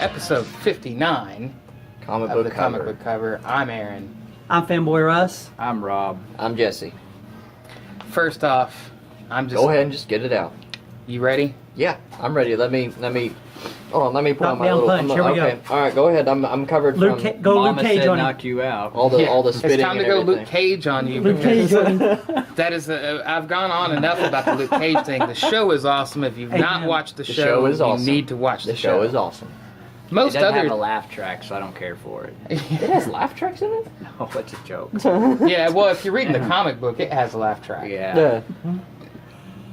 episode 59 Comic of book the cover. Comic Book Cover. I'm Aaron. I'm Fanboy Russ. I'm Rob. I'm Jesse. First off, I'm just... Go ahead and just get it out. You ready? Yeah, I'm ready. Let me. Hold on. Let me put on my Knockdown little. punch. Here we okay. go. All right, go ahead. I'm covered Luke from Luke Cage said on him. knock you out. all the Yeah, spitting it's time to and go everything. Luke Cage on you. Luke because Cage on him. That is, I've gone on enough about the Luke Cage thing. The show is awesome. If you've not Amen. watched the The show, show is awesome. you need to watch The show is awesome. Most It doesn't other, have a laugh track, so I don't care for it. It has laugh tracks in it. Oh, it's a joke. yeah. Well, if you're reading the comic book, it has a laugh track. Yeah.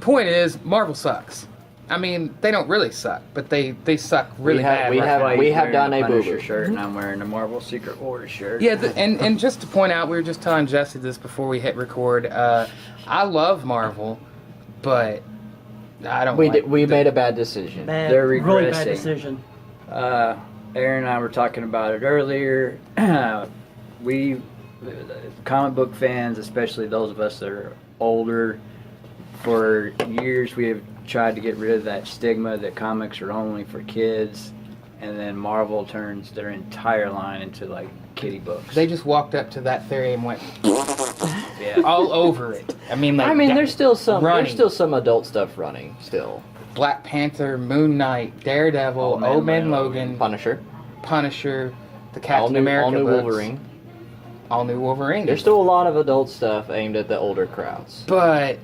Point is, Marvel sucks. I mean, they don't really suck, but they suck really We have- bad. we right have- now. we have Wearing done the a Punisher boo-boo. shirt, and I'm wearing the Marvel Secret Wars shirt. Yeah, and just to point out, we were just telling Jesse this before we hit record. I love Marvel, but I don't. We made a bad decision. They're Really bad regressing. decision. Aaron and I were talking about it earlier. We, comic book fans, especially those of us that are older, for years we have tried to get rid of that stigma that comics are only for kids, and then Marvel turns their entire line into like kiddie books. They just walked up to that theory and went yeah. all over it. I mean, like there's still some running. there's still some adult stuff running still. Black Panther, Moon Knight, Daredevil, Old Man Logan, Punisher, the Captain all new America books, Wolverine. all new Wolverine. There's still a lot of adult stuff aimed at the older crowds. but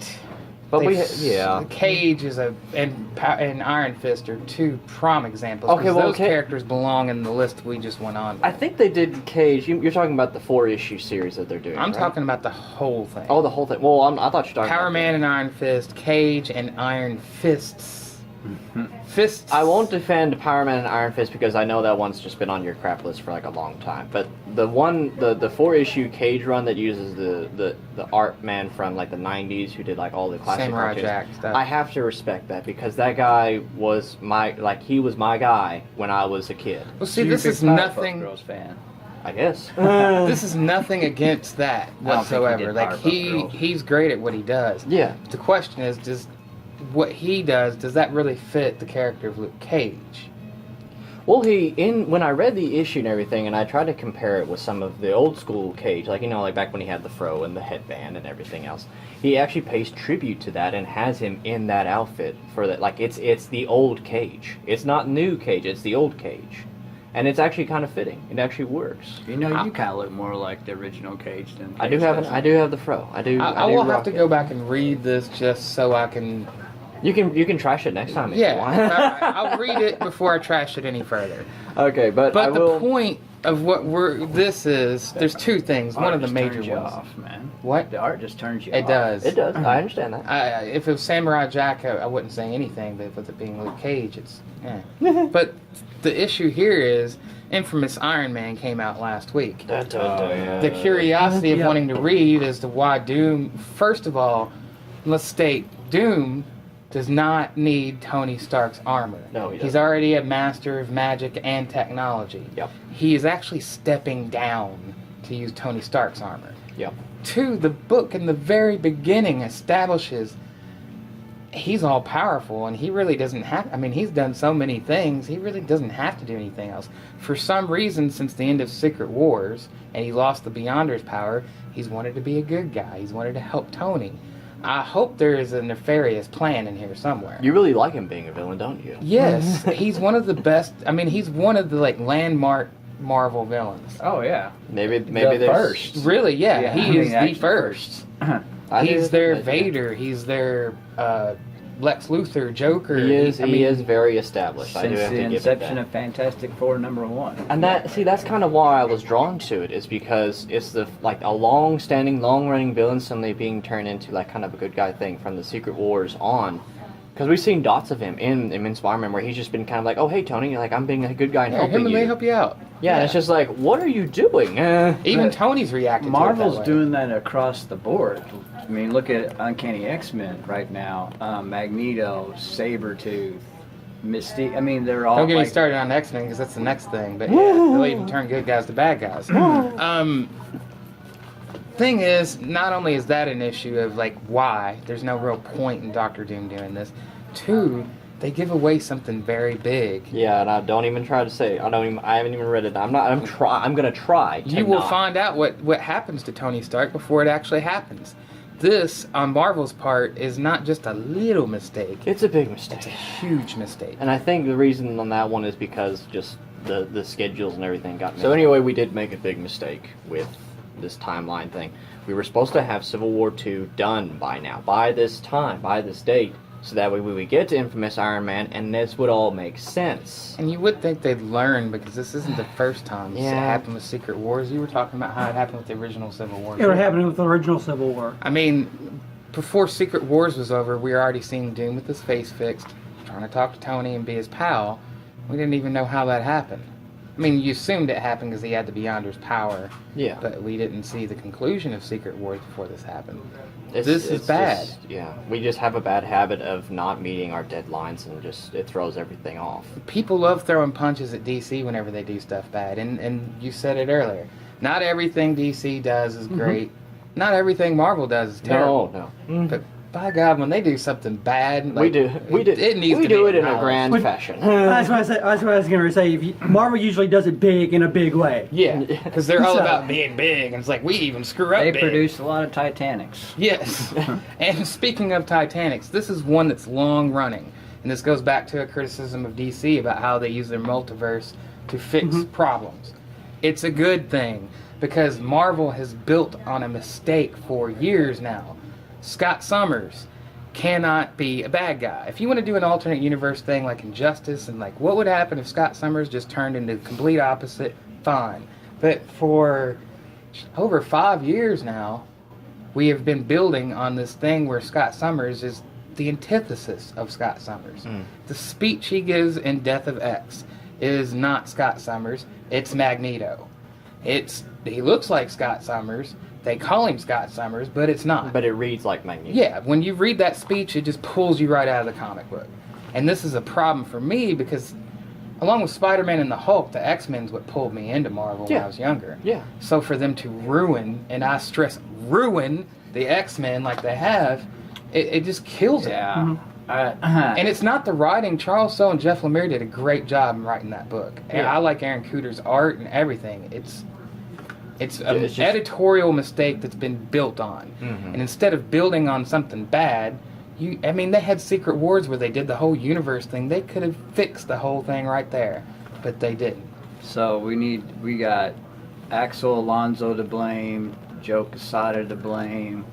yeah. Cage is and Iron Fist are two prime examples. Okay, 'cause well, those characters belong in the list we just went on. I think they did Cage. You're talking about the 4-issue series that they're doing. I'm right? talking about the whole thing. Oh, the whole thing. Well, I thought you were talking Power about Man and Iron Fist, Cage and Iron Fists. Fists. I won't defend Power Man and Iron Fist because I know that one's just been on your crap list for like a long time. But the 4-issue Cage run that uses the art man from like the 90s who did like all the classic Samurai cartoons, Jack stuff. I have to respect that because that guy was he was my guy when I was a kid. Well, see, You're this a is big Powerpuff nothing. Girls fan. I guess. This is nothing against that I don't think he whatsoever. did Like Powerpuff Girls. he's great at what he does. Yeah. The question is, does what he does that really fit the character of Luke Cage? Well, when I read the issue and everything, and I tried to compare it with some of the old school Cage, like like back when he had the fro and the headband and everything else, he actually pays tribute to that and has him in that outfit for that. Like it's the old Cage. It's not new Cage. It's the old Cage, and it's actually kind of fitting. It actually works. You know, you kind of look more like the original Cage than I do Cage have the fro. I do. I do will have rock to it. go back and read this just so I can. You can trash it next time if you Yeah, want. I'll read it before I trash it any further. Okay, but I But the will. point of what this is, there's two things. One of the just major turns you ones. off, man. What? The art just turns you It off. does. It does. I understand that. If it was Samurai Jack, I wouldn't say anything. But with it being Luke Cage, it's But the issue here is, Infamous Iron Man came out last week. The curiosity of Yeah. wanting to read as to why Doom. First of all, let's state Doom does not need Tony Stark's armor. No, he He's doesn't. already a master of magic and technology. Yep. He is actually stepping down to use Tony Stark's armor. Yep. Two, the book in the very beginning establishes he's all powerful and he really doesn't have. I mean, he's done so many things. He really doesn't have to do anything else. For some reason, since the end of Secret Wars and he lost the Beyonder's power, he's wanted to be a good guy. He's wanted to help Tony. I hope there is a nefarious plan in here somewhere. You really like him being a villain, don't you? Yes, he's one of the best. I mean, he's one of the landmark Marvel villains. Oh yeah. Maybe The there's first. Really, yeah, Yeah, he I mean, is the actually first. I do He's their admit that. Vader. He's their Lex Luthor, Joker. He is. I mean, He is very established. I do Since have the to give it inception that. of Fantastic Four #1. And that's kind of why I was drawn to it, is because it's a long-standing, long-running villain suddenly being turned into like kind of a good guy thing from the Secret Wars on. Because we've seen dots of him in Spider-Man where he's just been kind of like, oh hey Tony, like I'm being a good guy and Yeah, helping him and you. they help you out. Yeah, and it's just like, what are you doing? Even Tony's reacting. Marvel's to it that way. doing that across the board. I mean, look at Uncanny X-Men right now. Magneto, Sabretooth, Mystique. I mean, they're all. Don't get me like, started on X-Men because that's the next thing. But yeah, they'll even turn good guys to bad guys. Thing is, not only is that an issue of like why there's no real point in Doctor Doom doing this. Two, they give away something very big. Yeah, and I don't even try to say. I haven't even read it. I'm gonna try. To You will not. find out what happens to Tony Stark before it actually happens. This, on Marvel's part, is not just a little mistake. It's a big mistake. It's a huge mistake. And I think the reason on that one is because just the schedules and everything got mixed. So anyway, we did make a big mistake with this timeline thing. We were supposed to have Civil War II done by now, by this time, by this date, so that way we would get to Infamous Iron Man, and this would all make sense. And you would think they'd learn, because this isn't the first time it happened with Secret Wars. You were talking about how it happened with the original Civil War. It was happening with the original Civil War. I mean, before Secret Wars was over, we were already seeing Doom with his face fixed, trying to talk to Tony and be his pal. We didn't even know how that happened. I mean, you assumed it happened because he had to be under his power. Yeah. But we didn't see the conclusion of Secret Wars before this happened. This is bad. We just have a bad habit of not meeting our deadlines, and it throws everything off. People love throwing punches at DC whenever they do stuff bad. And you said it earlier. Not everything DC does is great. Not everything Marvel does is terrible. No. But by God, when they do something bad, We do it in a grand fashion. That's what I was going to say. Marvel usually does it big in a big way. Yeah, because they're all So- about being big, and it's like, we even screw up They big. produced a lot of Titanics. Yes. And speaking of Titanics, this is one that's long running. And this goes back to a criticism of DC about how they use their multiverse to fix problems. It's a good thing, because Marvel has built on a mistake for years now. Scott Summers cannot be a bad guy. If you want to do an alternate universe thing like Injustice, and like what would happen if Scott Summers just turned into the complete opposite, fine. But for over 5 years now, we have been building on this thing where Scott Summers is the antithesis of Scott Summers. The speech he gives in Death of X is not Scott Summers, it's Magneto. He looks like Scott Summers, they call him Scott Summers, but it's not. But it reads like Magneto. Yeah, when you read that speech, it just pulls you right out of the comic book. And this is a problem for me because, along with Spider-Man and the Hulk, the X-Men's what pulled me into Marvel when I was younger. Yeah. So for them to ruin, and I stress ruin, the X-Men like they have, it just kills it. Yeah. And it's not the writing. Charles Soule and Jeff Lemire did a great job in writing that book. And I like Aaron Cooter's art and everything. It's an editorial mistake that's been built on. And instead of building on something bad, they had Secret Wars where they did the whole universe thing. They could have fixed the whole thing right there, but they didn't. So we got Axel Alonso to blame, Joe Quesada to blame.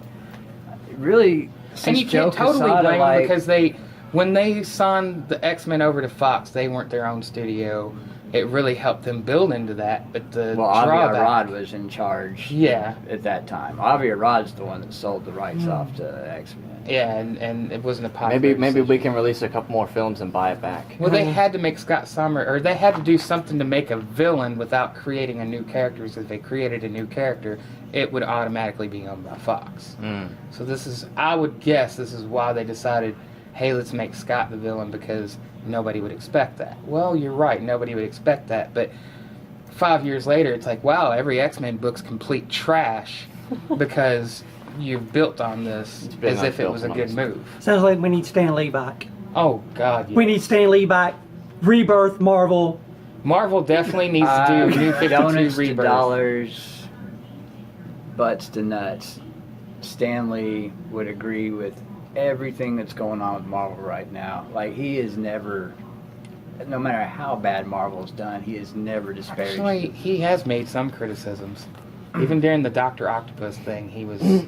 Really, since And you Joe can't totally Quesada, blame them like, because when they signed the X-Men over to Fox, they weren't their own studio. It really helped them build into that, but the Avi drawback... Arad was in charge. Yeah. At that time, Avi Arad's the one that sold the rights off to X-Men. Yeah, and it wasn't a popular Maybe we decision. can release a couple more films and buy it back. Well, they had to make Scott Summers, or they had to do something to make a villain without creating a new character, because if they created a new character, it would automatically be owned by Fox. So I would guess this is why they decided, hey, let's make Scott the villain, because nobody would expect that. Well, you're right, nobody would expect that, but 5 years later, it's like, wow, every X-Men book's complete trash, because you've built on this as if it was a good move. Sounds like we need Stan Lee back. Oh, God, yeah. We need Stan Lee back. Rebirth, Marvel. Marvel definitely needs to do New 52 donuts to Rebirth. dollars, butts to nuts. Stanley would agree with everything that's going on with Marvel right now. Like, he is never, no matter how bad Marvel's done, he has never disparaged. Actually, he has made some criticisms. Even during the Dr. Octopus thing, he was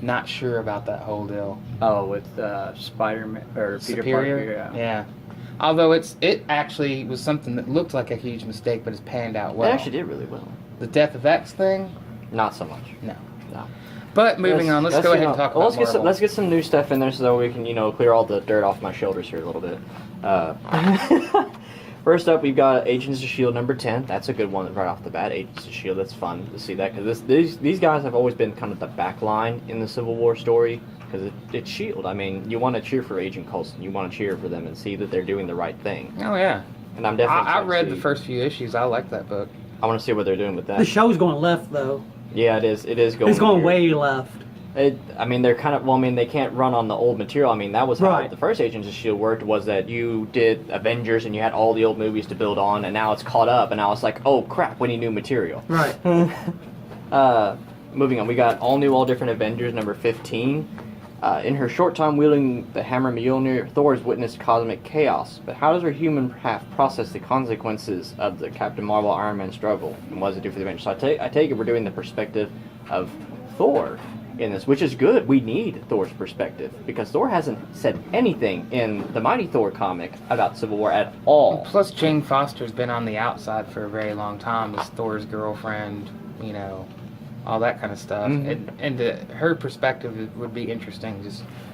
not sure about that whole deal. Oh, with Spider-Man or Peter Superior? Parker. Yeah. Although it actually was something that looked like a huge mistake, but it's panned out well. It actually did really well. The Death of X thing? Not so much. No. No. But moving on, let's go ahead and talk about Marvel. Let's get some new stuff in there so that we can, clear all the dirt off my shoulders here a little bit. First up, we've got Agents of S.H.I.E.L.D. number 10. That's a good one right off the bat. Agents of S.H.I.E.L.D. That's fun to see that, because these guys have always been kind of the back line in the Civil War story, because it's S.H.I.E.L.D. I mean, you want to cheer for Agent Coulson. You want to cheer for them and see that they're doing the right thing. Oh, yeah. And I'm definitely I read the first few issues. I like that book. I want to see what they're doing with that. The show's going left, though. Yeah, it is. It is going. It's going weird. way left. I mean, they're kind of, well, I mean, they can't run on the old material. I mean, that was how Right. the first Agents of S.H.I.E.L.D. worked, was that you did Avengers and you had all the old movies to build on, and now it's caught up, and now it's like, oh crap, we need new material. Right. Moving on, we got all new, all different Avengers, number 15. In her short time wielding the hammer Mjolnir, Thor has witnessed cosmic chaos, but how does her human half process the consequences of the Captain Marvel Iron Man struggle, and what does it do for the Avengers? So I take it we're doing the perspective of Thor in this, which is good. We need Thor's perspective, because Thor hasn't said anything in the Mighty Thor comic about Civil War at all. Plus, Jane Foster's been on the outside for a very long time as Thor's girlfriend, you know, all that kind of stuff. Mhm. And her perspective would be interesting,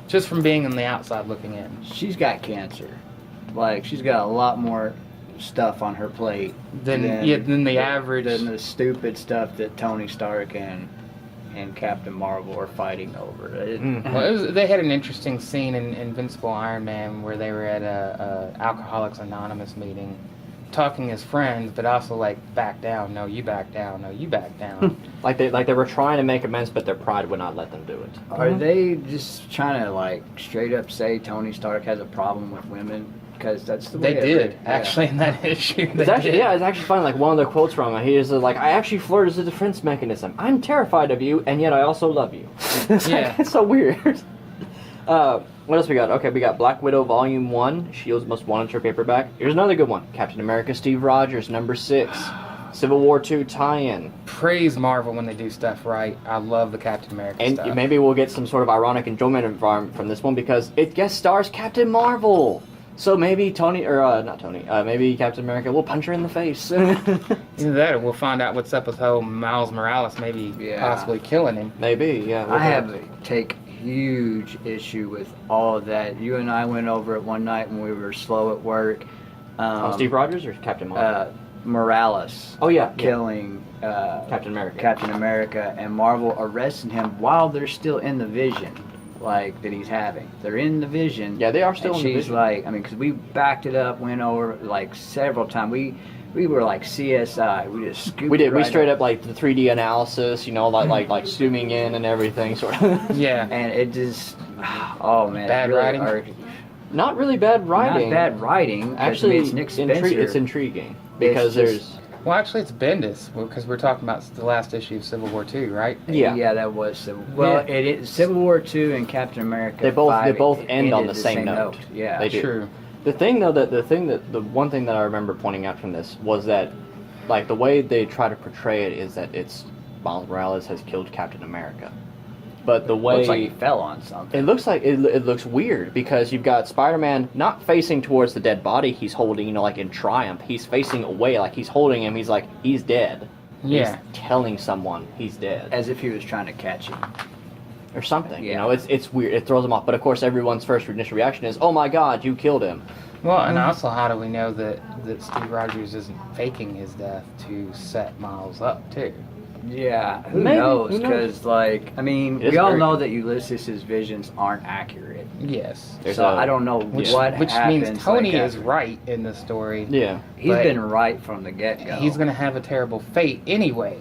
just from being on the outside looking in. She's got cancer. Like, she's got a lot more stuff on her plate Than the average. than the stupid stuff that Tony Stark and Captain Marvel are fighting over. Well, they had an interesting scene in Invincible Iron Man where they were at a Alcoholics Anonymous meeting, talking as friends, but also like, back down. No, you back down. No, you back down. Like they were trying to make amends, but their pride would not let them do it. Are they just trying to, like, straight up say Tony Stark has a problem with women? Because that's the way They I did, read it. actually, in that issue. It's actually, yeah, it's actually funny. Like, one of the quotes from him, he is like, "I actually flirt as a defense mechanism. I'm terrified of you, and yet I also love you." Yeah. It's so weird. What else we got? Okay, we got Black Widow Volume 1, Shield's Most Wanted trade paperback. Here's another good one. Captain America Steve Rogers, number 6. Civil War 2 tie-in. Praise Marvel when they do stuff right. I love the Captain America And stuff. maybe we'll get some sort of ironic enjoyment environment from this one, because it guest stars Captain Marvel. So maybe maybe Captain America will punch her in the face. Either that, or we'll find out what's up with how Miles Morales maybe possibly killing him. Maybe, yeah. I have to take huge issue with all of that. You and I went over it one night when we were slow at work. Steve Rogers or Captain Marvel? Morales. Oh, yeah. Killing Captain America. Captain America, and Marvel arresting him while they're still in the vision, like, that he's having. They're in the vision. Yeah, they are still and in the she's vision. like, I mean, because we backed it up, went over like several times. We were like CSI. We just scooped. We did. it We right straight up. up like the 3D analysis, you know, like zooming in and everything, sort of. Yeah. And it just, oh man, Bad it really writing? irked- Not really bad writing. Not bad writing. 'cause, Actually, I mean, it's Nick Spencer. it's intriguing because It's just- there's. Well, actually, it's Bendis, because we're talking about the last issue of Civil War II, right? Yeah. Yeah, that was Civil. Well, Yeah. it is Civil War II and Captain America. They both 5 end on ended the same note. Yeah, They do. True. The one thing that I remember pointing out from this was that, like, the way they try to portray it is that it's Miles Morales has killed Captain America, but the way looks like he fell on something. it looks like it looks weird, because you've got Spider-Man not facing towards the dead body he's holding, you know, like in triumph. He's facing away, like he's holding him. He's like, he's dead. Yeah. He's telling someone he's dead. As if he was trying to catch him. Or something. You Yeah. know, it's weird. It throws them off. But of course, everyone's first initial reaction is, "Oh my God, you killed him." Well, and also, how do we know that Steve Rogers isn't faking his death to set Miles up, too? Yeah, who Maybe, knows? who knows? Because, like, I mean, It is we all very- know that Ulysses' visions aren't accurate. Yes. There's So a- I don't know Which what means happens, Tony like, is after- right in the story. Yeah. He's but been right from the get-go. He's going to have a terrible fate anyway.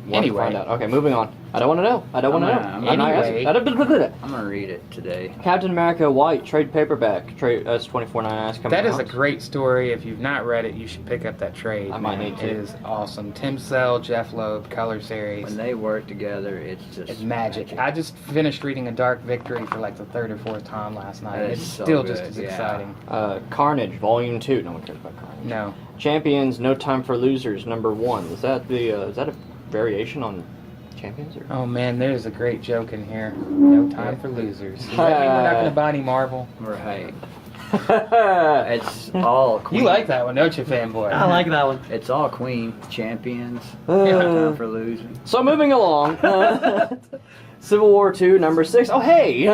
Want to find out. Okay, moving on. I don't want to know. I don't want to know. I'm I'm not anyway. asking. I'm gonna read it today. Captain America White trade paperback. That's 24.99 coming That is out. a great story. If you've not read it, you should pick up that trade. I might man. need to. It is awesome. Tim Sell, Jeff Loeb, color series. When they work together, it's just It's magic. I just finished reading A Dark Victory for like the third or fourth time last night. That It's is so still just good, as yeah. exciting. Carnage Volume 2. No one cares about Carnage. No. Champions No Time for Losers number 1. Is that a variation on Champions? Or? Oh man, there's a great joke in here. No time for losers. Does that mean we're not going to buy any Marvel? right. It's all Queen. You like that one, don't you, fanboy? I like that one. It's all Queen champions. Uh, No time for losing. So moving along, Civil War II, number 6. Oh hey!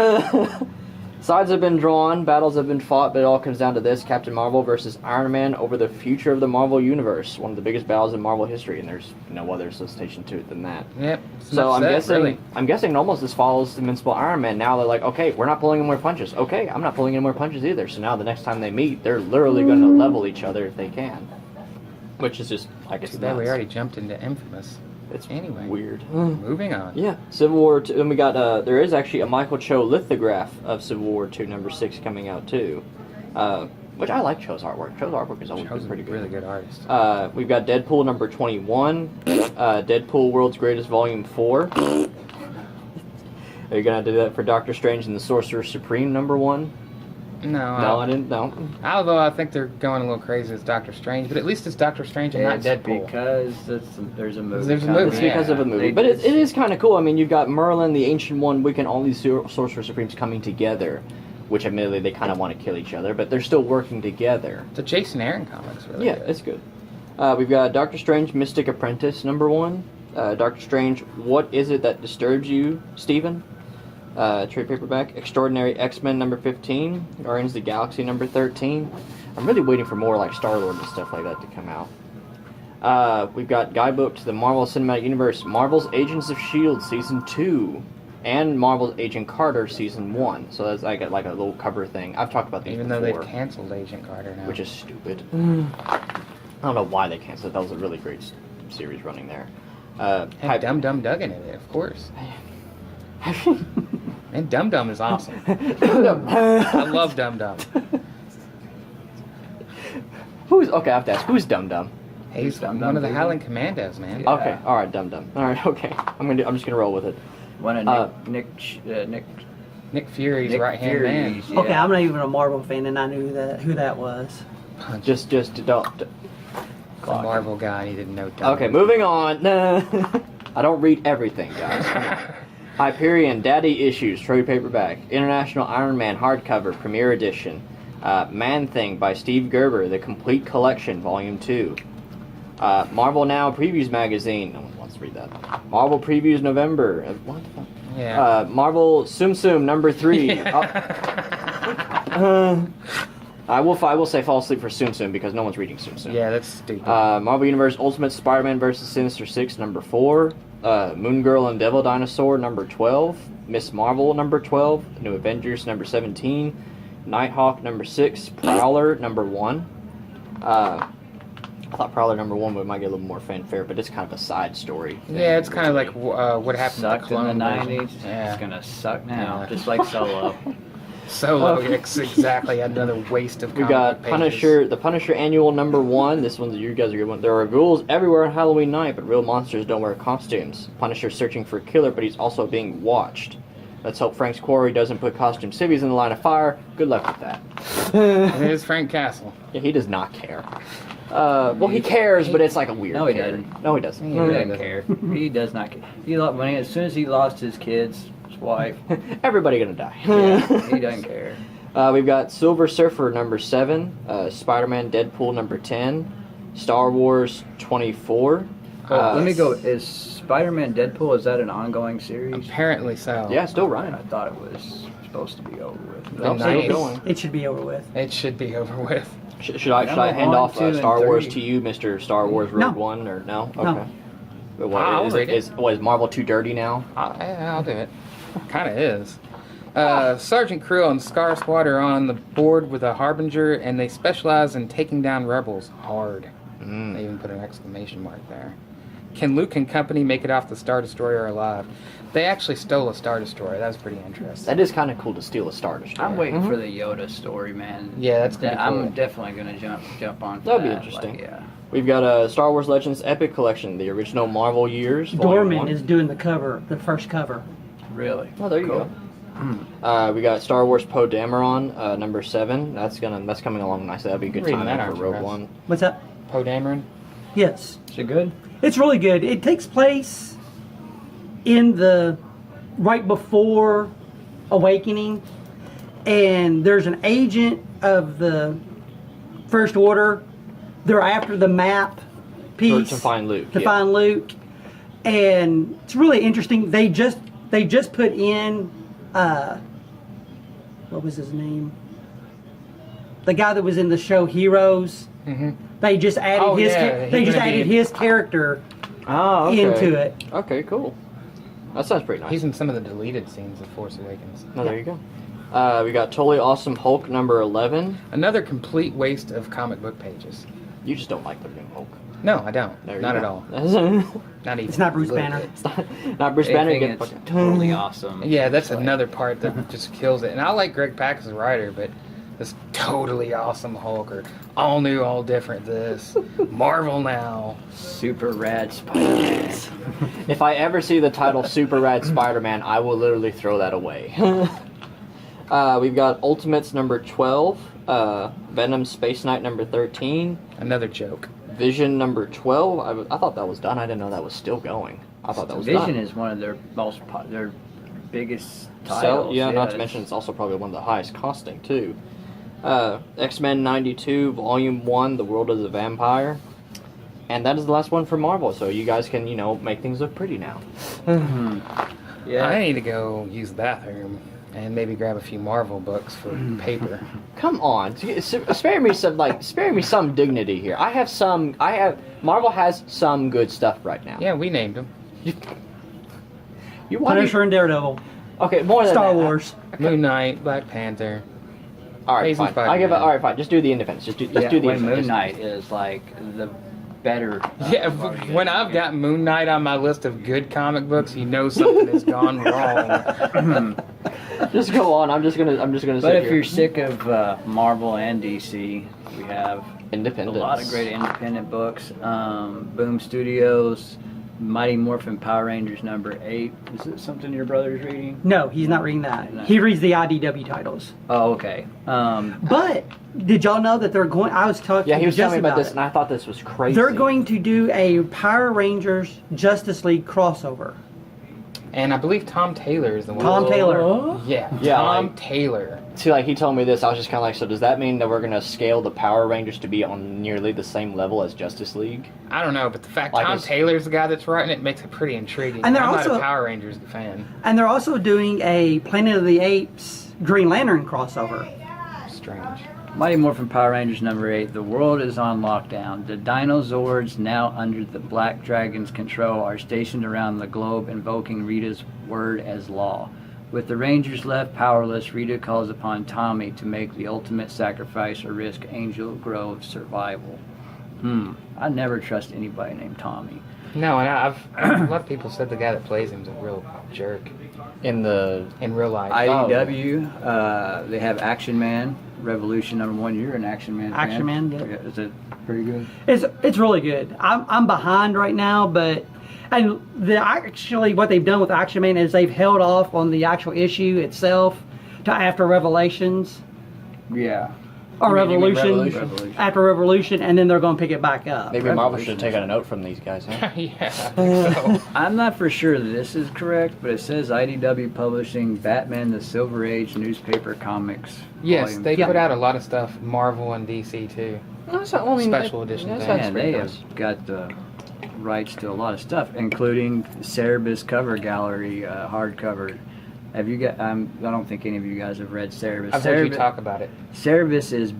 Sides have been drawn, battles have been fought, but it all comes down to this: Captain Marvel versus Iron Man over the future of the Marvel Universe. One of the biggest battles in Marvel history, and there's no other association to it than that. Yep. So Really. I'm guessing almost this follows the Invincible Iron Man. Now they're like, okay, we're not pulling any more punches. Okay, I'm not pulling any more punches either. So now the next time they meet, they're literally going to level each other if they can. Which is just, I guess, Too bad we nuts. already jumped into Infamous. It's Anyway. weird. Moving on. Yeah, Civil War 2, and we got, there is actually a Michael Cho lithograph of Civil War 2 number 6 coming out too. Which I like Cho's artwork. Cho's artwork is always Cho's been pretty a good. really good artist. We've got Deadpool number 21, Deadpool World's Greatest Volume 4. Are you gonna do that for Doctor Strange and the Sorcerer Supreme number 1? No, I didn't. No. Although I think they're going a little crazy as Doctor Strange, but at least it's Doctor Strange and not It's Deadpool. because there's a movie. There's a coming. movie, It's because of a movie, They but it just- is kind of cool. I mean, you've got Merlin, the Ancient One, Wiccan, all these Sorcerer Supremes coming together, which admittedly they kind of want to kill each other, but they're still working together. The Jason Aaron comics, really. Yeah, good. it's good. We've got Doctor Strange, Mystic Apprentice, number 1. Doctor Strange, What Is It That Disturbs You, Stephen? Trade paperback. Extraordinary X-Men, number 15. Guardians of the Galaxy, number 13. I'm really waiting for more like Star-Lord and stuff like that to come out. We've got guidebook to the Marvel Cinematic Universe, Marvel's Agents of S.H.I.E.L.D. Season 2, and Marvel's Agent Carter Season 1. So that's like a little cover thing. I've talked about these Even though before, they've canceled Agent Carter now. which is stupid. I don't know why they canceled it. That was a really great series running there. Had Dum Dum Doug in it, of course. And Dum Dum is awesome. I love Dum Dum. Okay, I have to ask, who's Dum Dum? He's Dum one Dum of the Dugan? Howling Commandos, man. Yeah. Okay, all right, Dum Dum. All right, okay. I'm just gonna roll with it. One of Nick Nick Fury's Nick right hand man. Fury's, yeah. Okay, I'm not even a Marvel fan, and I knew who that was. Just don't. A Marvel guy, and he didn't know Dum Okay, Dum. moving on. I don't read everything, guys. Come on. Hyperion Daddy Issues trade paperback, International Iron Man hardcover premiere edition, Man Thing by Steve Gerber, the complete collection, volume 2. Marvel Now Previews magazine. No one wants to read that. Marvel Previews November. What the fuck? Yeah. Marvel Tsum Tsum number 3. I will say fall asleep for Tsum Tsum because no one's reading Tsum Tsum. Yeah, that's stupid. Marvel Universe Ultimate Spider-Man vs. Sinister Six number 4. Moon Girl and Devil Dinosaur number 12. Miss Marvel number 12. New Avengers number 17. Nighthawk number 6. Prowler number 1. I thought Prowler number 1 might get a little more fanfare, but it's kind of a side story. Yeah, it's kind of like what happened to the Sucked in the clone version. 90s. Yeah. It's gonna suck now, Yeah. just like Solo. Solo, it's exactly another waste of We comic got book pages. Punisher, the Punisher Annual number 1. This one's you guys are good one. There are ghouls everywhere on Halloween night, but real monsters don't wear costumes. Punisher's searching for a killer, but he's also being watched. Let's hope Frank's quarry doesn't put costume civvies in the line of fire. Good luck with that. It is Frank Castle. Yeah, he does not care. Well, he cares, but it's like a weird. No, he care. doesn't. No, he doesn't. He doesn't care. He does not care. As soon as he lost his kids, his wife, Everybody gonna die. yeah, he doesn't care. We've got Silver Surfer number 7, Spider-Man Deadpool number 10, Star Wars 24. Let me go. Is Spider-Man Deadpool, is that an ongoing series? Apparently so. Yeah, still running. I thought it was supposed to be over with. No, Still nice. going. It should be over with. It should be over with. Should I Number hand 1, off 2, and Star Wars 3? to you, Mr. Star Wars No. Rogue One, or no? Okay. No. But what, I'll is, read it. is Marvel too dirty now? I'll do it. Kind of is. Sergeant Krill and Scar Squad are on the board with a Harbinger, and they specialize in taking down rebels hard. They even put an exclamation mark there. Can Luke and company make it off the Star Destroyer alive? They actually stole a Star Destroyer. That was pretty interesting. That is kind of cool to steal a Star Destroyer. I'm waiting for the Yoda story, man. Yeah, that's gonna be cool. I'm definitely gonna jump on. For That'd be that. interesting. Like, yeah. We've got Star Wars Legends Epic Collection, the original Marvel years. Volume Dorman 1. is doing the cover, the first cover. Really. Oh, there you Cool. go. We got Star Wars Poe Dameron, number 7. That's coming along nicely. That'd be a good Reading time that, for aren't you, Rogue Russ? One. What's that? Poe Dameron? Yes. Is it good? It's really good. It takes place in the right before Awakening, and there's an agent of the First Order. They're after the map piece To find Luke. to yeah. find Luke, and it's really interesting. They just put in what was his name? The guy that was in the show Heroes. Mm-hmm. They just added Oh, his. yeah, They he's just gonna be- added his character Oh, okay. into it. Okay, cool. That sounds pretty nice. He's in some of the deleted scenes of Force Awakens. Oh, there you go. We got Totally Awesome Hulk number 11. Another complete waste of comic book pages. You just don't like the new Hulk. No, I don't. There you Not go. at all. Not even. It's not Bruce a little Banner. bit. It's not Bruce Banner. Anything Get that's fucking totally awesome. Yeah, that's It's like- another part that just kills it. And I like Greg Pak as a writer, but this totally awesome Hulk or all new, all different this. Marvel now. Super rad Spider-Man. If I ever see the title Super Rad Spider-Man, I will literally throw that away. We've got Ultimates number 12, Venom Space Knight number 13, Another joke. Vision number 12. I thought that was done. I didn't know that was still going. I thought that was Vision done. is one of their their biggest titles. So, not to mention it's also probably one of the highest costing too. X-Men 92, Volume 1, The World is a Vampire. And that is the last one for Marvel, so you guys can, make things look pretty now. Yeah. I need to go use the bathroom and maybe grab a few Marvel books for paper. Come on, spare me some dignity here. Marvel has some good stuff right now. Yeah, we named them. You want Punisher and Daredevil. Okay, more than Star that. Wars. Moon Knight, Black Panther. All right, Amazing fine. Spider-Man. All right, fine. Just do the independents. Just do the When independents. Moon Knight is like the better. Yeah, when I've got Moon Knight on my list of good comic books, you know something has gone wrong. Just go on. I'm just gonna. But sit if here. you're sick of Marvel and DC, we have Independents. a lot of great independent books. Boom Studios, Mighty Morphin Power Rangers number 8. Is it something your brother's reading? No, he's not reading that. No. He reads the IDW titles. Oh, okay. But did y'all know that they're going? I was talking. Yeah, he was to telling me Jesse about this, it. and I thought this was crazy. They're going to do a Power Rangers Justice League crossover. And I believe Tom Taylor is the one. Tom Taylor. Yeah, Yeah, Tom like- Taylor. See, like he told me this, I was just kind of like, so does that mean that we're gonna scale the Power Rangers to be on nearly the same level as Justice League? I don't know, but the fact Like Tom it's- Taylor's the guy that's writing it makes it pretty intriguing. And they're I'm not also- a Power Rangers fan. And they're also doing a Planet of the Apes Green Lantern crossover. Strange. Mighty Morphin Power Rangers number 8. The world is on lockdown. The Dinozords, now under the Black Dragon's control, are stationed around the globe, invoking Rita's word as law. With the Rangers left powerless, Rita calls upon Tommy to make the ultimate sacrifice or risk Angel Grove's survival. I never trust anybody named Tommy. No, and a lot of people said the guy that plays him's a real jerk In the in real life. IDW, they have Action Man, Revolution number 1. You're an Action Man fan. Action Man, yeah. Is it pretty good? It's really good. I'm behind right now, but what they've done with Action Man is they've held off on the actual issue itself to after Revelations Yeah. or You mean Revolution, Revolution? after Revolution, and then they're going to pick it back up. maybe Marvel should have taken a note from these guys, huh? Yeah, I think so. I'm not for sure this is correct, but it says IDW publishing Batman the Silver Age newspaper comics. Yes, volume they Yeah. put out a lot of stuff, Marvel and DC too. Special edition That's thing. Man, pretty they nice. have got the rights to a lot of stuff, including Cerebus cover gallery hardcover. Have you got? I don't think any of you guys have read Cerebus. I've heard you talk about it. Cerebus is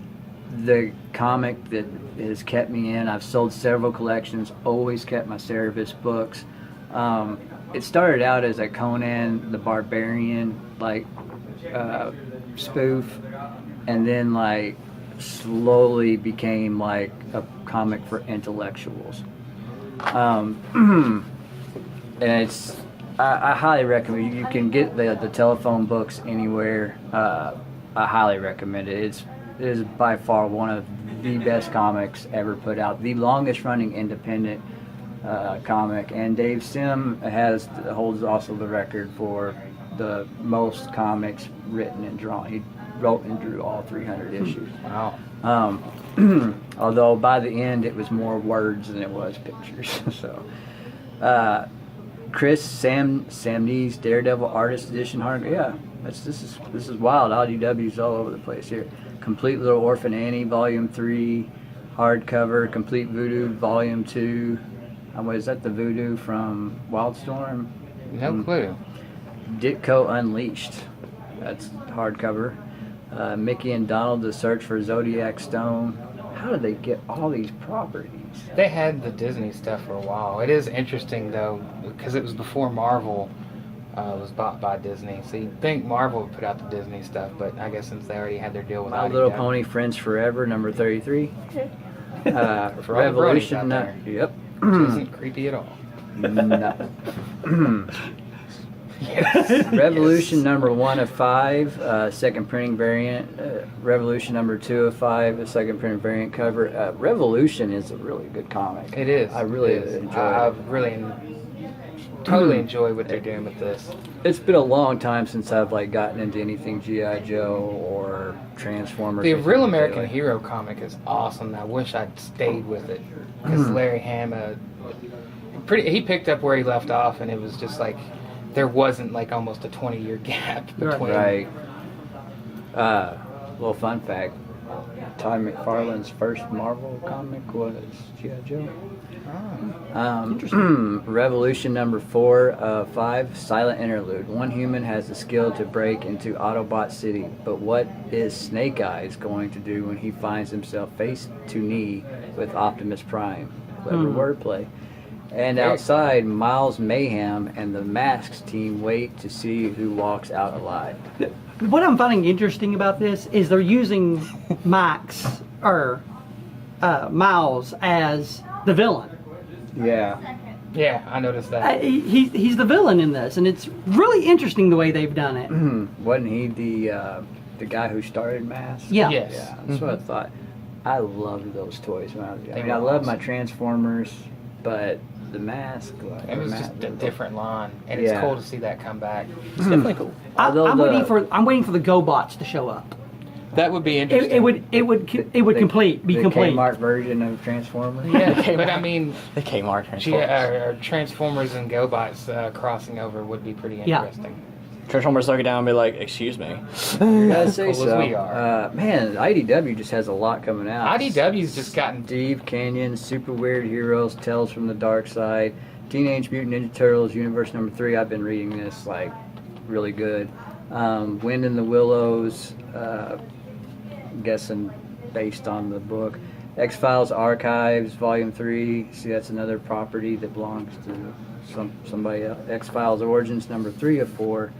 the comic that has kept me in. I've sold several collections. Always kept my Cerebus books. It started out as a Conan the Barbarian spoof, and then slowly became like a comic for intellectuals. And it's I highly recommend. You can get the telephone books anywhere. I highly recommend it. It is by far one of the best comics ever put out. The longest running independent comic, and Dave Sim holds also the record for the most comics written and drawn. He wrote and drew all 300 issues. Wow. Although by the end it was more words than it was pictures. So, Chris Samnee's Daredevil Artist Edition hard. Yeah, this is wild. IDW's all over the place here. Complete Little Orphan Annie Volume 3, hardcover. Complete Voodoo Volume 2. Is that the Voodoo from Wildstorm? No clue. Ditko Unleashed. That's hardcover. Mickey and Donald: The Search for Zodiac Stone. How did they get all these properties? They had the Disney stuff for a while. It is interesting though, because it was before Marvel was bought by Disney. So you'd think Marvel would put out the Disney stuff, but I guess since they already had their deal with My IDW. Little Pony Friends Forever, number 33. For all the bronies Revolution. out there. Yep. Which isn't creepy at all. No. Revolution number 1 of 5, second printing variant. Revolution number 2 of 5, a second printing variant cover. Revolution is a really good comic. It is. I really It is. enjoy I it. really totally enjoy what they're doing with this. It's been a long time since I've like gotten into anything G.I. Joe or Transformers. The or Real something American like that. Hero comic is awesome. I wish I'd stayed with it because Larry Hama, he picked up where he left off, and it was just like there wasn't like almost a 20-year gap between. Right. Little fun fact. Todd McFarlane's first Marvel comic was G.I. Joe. Revolution number 4 of 5, Silent Interlude. One human has the skill to break into Autobot City, but what is Snake Eyes going to do when he finds himself face to knee with Optimus Prime? Clever wordplay. And outside, Miles Mayhem and the Masks team wait to see who walks out alive. What I'm finding interesting about this is they're using Max or Miles as the villain. Yeah. Yeah, I noticed that. He's the villain in this, and it's really interesting the way they've done it. Wasn't he the guy who started Masks? Yeah. Yes. Yeah, that's what I thought. I loved those toys when I was young. I They mean, I were love my awesome. Transformers, but the Mask. It was just a different line, and it's Yeah. cool to see that come back. It's definitely cool. Although I'm the- waiting for the GoBots to show up. That would be interesting. It would The complete. Kmart version of Transformers. Yeah, but I mean, The Kmart Transformers, Transformers and GoBots crossing over would be pretty Yeah. interesting. Transformers look it down and be like, excuse me. Gotta say Cool as so. we are. Man, IDW just has a lot coming out. IDW's just gotten. Steve Canyon, Super Weird Heroes, Tales from the Dark Side, Teenage Mutant Ninja Turtles, Universe number 3. I've been reading this, like, really good. Wind in the Willows, I'm guessing based on the book. X-Files Archives, Volume 3. See, that's another property that belongs to somebody else. X-Files Origins, number 3 of 4.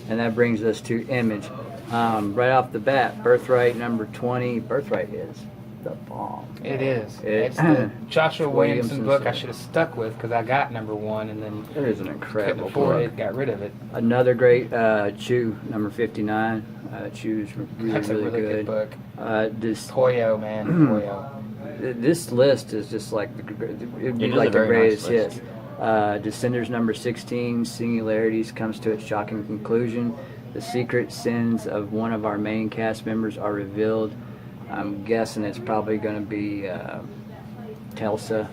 And that brings us to Image. Right off the bat, Birthright, number 20. Birthright is the bomb. It is. It- It's the Joshua Williamson's Williamson book I book. should have stuck with because I got number 1 and then It is an couldn't incredible afford book. it, got rid of it. Another great Chew, number 59. Chew's really, That's really a really good book. This Poyo, man, Poyo. this list is just like it'd be It is like a the very greatest nice list. hits. Descenders number 16. Singularities comes to its shocking conclusion. The secret sins of one of our main cast members are revealed. I'm guessing it's probably going to be Telsa.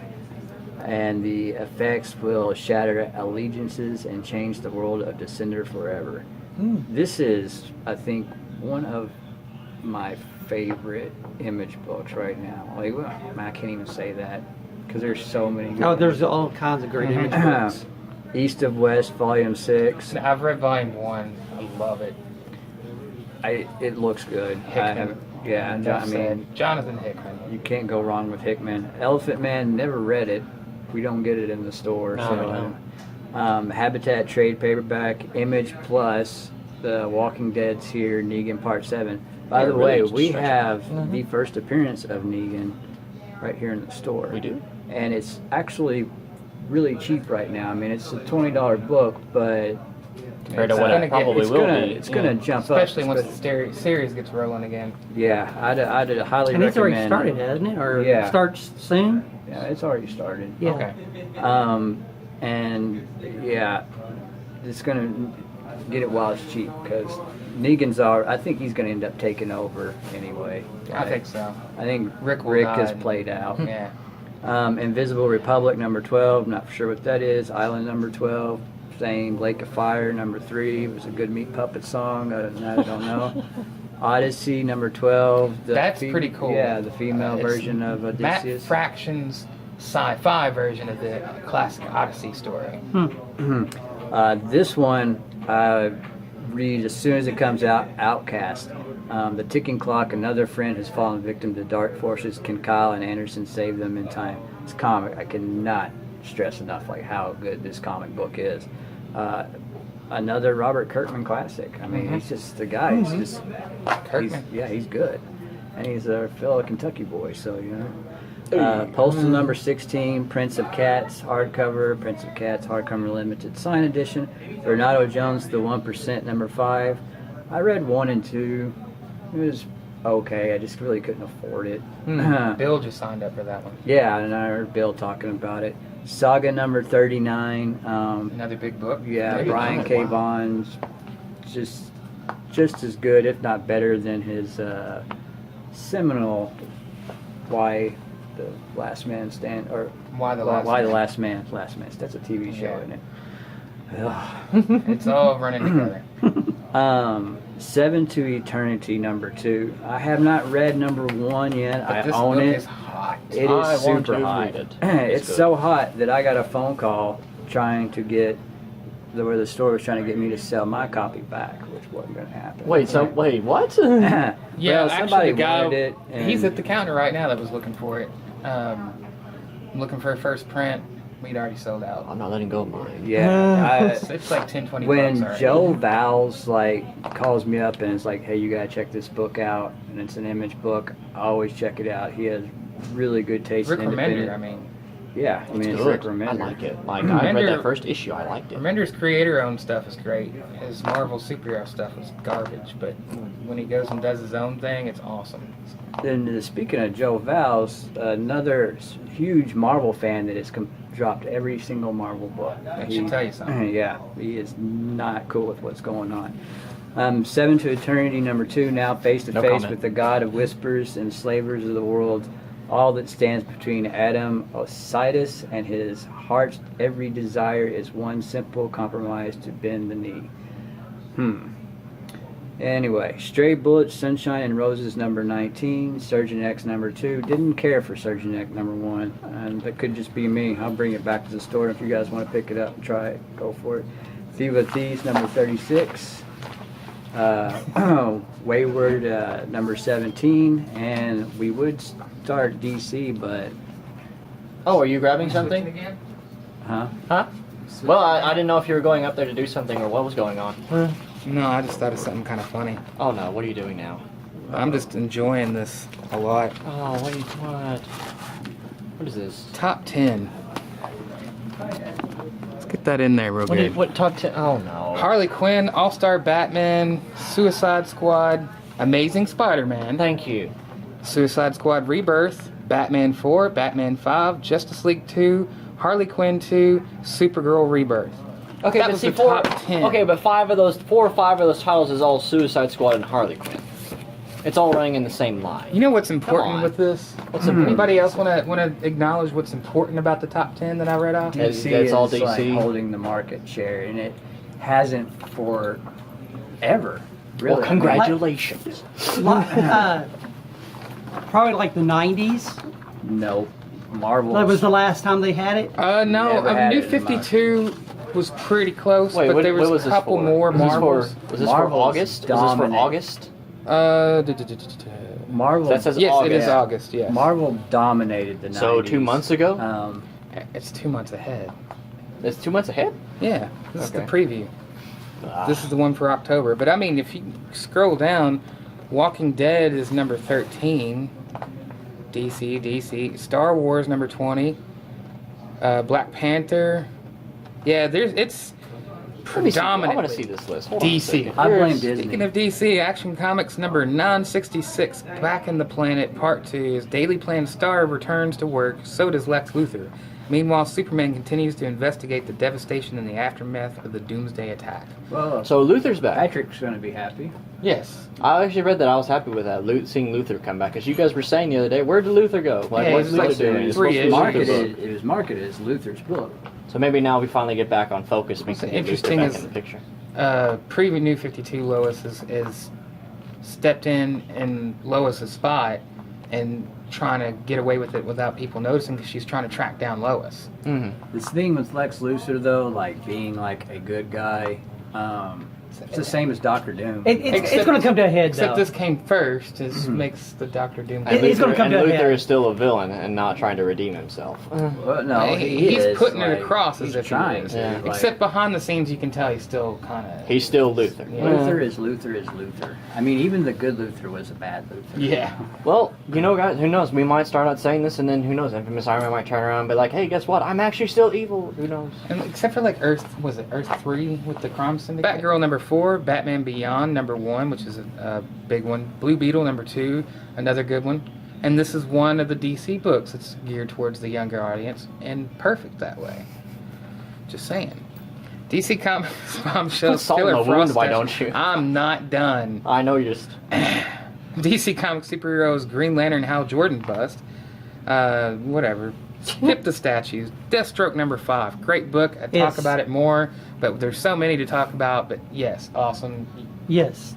And the effects will shatter allegiances and change the world of Descender forever. This is, I think, one of my favorite Image books right now. Like, well, I can't even say that because there's so many. Good Oh, there's all kinds of great Image books. East of West, Volume 6. I've read volume 1. I love it. It looks good. Hickman. Yeah, Enough I mean, said. Jonathan Hickman. you can't go wrong with Hickman. Elephant Man, never read it. We don't get it in the store. No, we so, Habitat trade paperback, Image Plus, The Walking Dead's here, Negan Part 7. By Yeah, the really way, just we stretch it. have the first appearance of Negan right here in the store. We do? And it's actually really cheap right now. I mean, it's a $20 book, but Compared to It's what gonna it probably it's will gonna, be. it's gonna jump Especially up. once the series gets rolling again. Yeah, I'd highly And it's already recommend. started, hasn't it? Or Yeah. starts soon? Yeah, it's already started. Yeah. Okay. And yeah, it's gonna get it while it's cheap because Negan's I think he's gonna end up taking over anyway. I think so. I think Rick will has die. played out. Yeah. Invisible Republic number 12. Not for sure what that is. Island number 12. Same. Lake of Fire number 3. It was a good Meat Puppet song. Other than that, I don't know. Odyssey number 12. That's pretty cool. Yeah, the female It's version of Matt Odysseus. Fraction's sci-fi version of the classic Odyssey story. This one I read as soon as it comes out. Outcast. The ticking clock. Another friend has fallen victim to dark forces. Can Kyle and Anderson save them in time? It's a comic. I cannot stress enough like how good this comic book is. Another Robert Kirkman classic. I mean, he's just the guy. He's just Kirkman. he's good, and he's a fellow Kentucky boy. So you Postal number 16, Prince of Cats hardcover, Prince of Cats hardcover limited sign edition. Renato Jones, The 1%, number 5. I read 1 and 2. It was okay. I just really couldn't afford it. Bill just signed up for that one. Yeah, and I heard Bill talking about it. Saga number 39. Another big book. Yeah, Maybe. Brian K. Vaughn's just as good, if not better, than his seminal Why the Last Man Stand or Why the Last Why Man. the Last Man. Last Man. That's a TV show, Yeah. isn't it? It's all running together. Seven to Eternity number 2. I have not read number 1 yet. But I this own book it. is hot. It I is want super to hot. read it. It's good. so hot that I got a phone call trying to get where the store was trying to get me to sell my copy back, which wasn't going to happen. Wait, what? Yeah, Well, actually, somebody the guy, wanted it, and- he's at the counter right now that was looking for it. Looking for a first print. We'd already sold out. I'm not letting go of mine. Yeah. It's like 10, 20 When bucks already. Joe Val's calls me up and is like, "Hey, you gotta check this book out," and it's an image book, I always check it out. He has really good taste. Rick in independent. Remender, I mean. Yeah, I mean, it's Rick Remender. I like it. Like, I read Remender- that first issue. I liked it. Remender's creator-owned stuff is great. His Marvel superhero stuff is garbage, but when he goes and does his own thing, it's awesome. Then speaking of Joe Val's, another huge Marvel fan that has dropped every single Marvel book. That should tell you something. Yeah, he is not cool with what's going on. Seven to Eternity number 2, now face to No face comment. with the God of Whispers and Slavers of the world. All that stands between Adam Osiris and his heart's every desire is one simple compromise to bend the knee. Anyway, Stray Bullets, Sunshine and Roses number 19, Surgeon X number 2. Didn't care for Surgeon X number 1, and that could just be me. I'll bring it back to the store if you guys want to pick it up and try it. Go for it. Thief of Thieves number 36. Wayward number 17, and we would start DC, but Oh, are you grabbing something? Again? huh? Huh? Well, I didn't know if you were going up there to do something or what was going on. No, I just thought of something kind of funny. Oh no, what are you doing now? I'm just enjoying this a lot. Oh, wait, what? What is this? Top 10. Let's get that in there real good. What top 10? Oh no. Harley Quinn, All-Star Batman, Suicide Squad, Amazing Spider-Man, Thank you. Suicide Squad Rebirth, Batman 4, Batman 5, Justice League 2, Harley Quinn 2, Supergirl Rebirth. Okay, That but was see, the top 10. Okay, but 4 or 5 of those titles is all Suicide Squad and Harley Quinn. It's all running in the same line. You know what's on. important with this? What's important? Anybody else want to acknowledge what's important about the top 10 that I read off? It's- DC it's all is DC. holding the market share, and it hasn't for ever. Really. Well, congratulations. Probably like the 90s. No, Marvel. That was the last time they had it. No, Never had New it in my- 52 was pretty close, Wait, but what, there was what was a this couple for? more was this for, Marvels. was this Marvel's for August? Was this for dominant. August? Marvel. That says Yes, August. it is August, yes. Marvel dominated the 90s. So 2 months ago? It's 2 months ahead. It's 2 months ahead? Yeah, this is the Okay. preview. Ah. This is the one for October. But I mean, if you scroll down, Walking Dead is number 13. DC. Star Wars number 20. Black Panther. Yeah, it's Let me see. I want to predominantly see this list. Hold on a DC. second. I blame Here's- Disney. Speaking of DC, Action Comics number 966, Back in the Planet Part 2. As Daily Plan star returns to work, so does Lex Luthor. Meanwhile, Superman continues to investigate the devastation in the aftermath of the Doomsday attack. Well, So Luther's back. Patrick's going to be happy. Yes. I actually read that. I was happy with that. Seeing Luther come back. Because you guys were saying the other day, where did Luther go? Like, Yeah, what's it was Luther like doing? It's supposed to be three Luther's issues. book. It was marketed as Luther's book. So maybe now we finally get back on focus. We can get Luther Interesting back is- in the picture. Preview New 52 Lois is stepped in Lois's spot and trying to get away with it without people noticing because she's trying to track down Lois. Mm-hmm. This thing with Lex Luthor, though, like being like a good guy, It's the same as Doctor Doom. It's going to come to a head, Except though. this came first. This makes the Doctor Doom. And It's gonna come to a Luther head. is still a villain and not trying to redeem himself. Well, no, he's is, putting like, it across as he's if he trying is. to. Yeah. Like, Except behind the scenes, you can tell he's still kind of. He's still Luther. Luther is Luther is Luther. I mean, even the good Luther was a bad Luther. Yeah. Well, you know, guys, who knows? We might start out saying this, and then who knows? Infamous Iron Man might turn around and be like, "Hey, guess what? I'm actually still evil." Who knows? And except for like Earth 3 with the Crime Syndicate. Batgirl number 4, Batman Beyond number 1, which is a big one. Blue Beetle number 2, another good one. And this is one of the DC books that's geared towards the younger audience, and perfect that way. Just saying. DC Comics Bombshells Salt in Killer the wound, Frost. why don't you? I'm not done. I know you're just. DC Comics superheroes Green Lantern Hal Jordan bust. Whatever. Skip the statues. Deathstroke number 5. Great book. I talk Yes. about it more, but there's so many to talk about. But yes, awesome. Yes.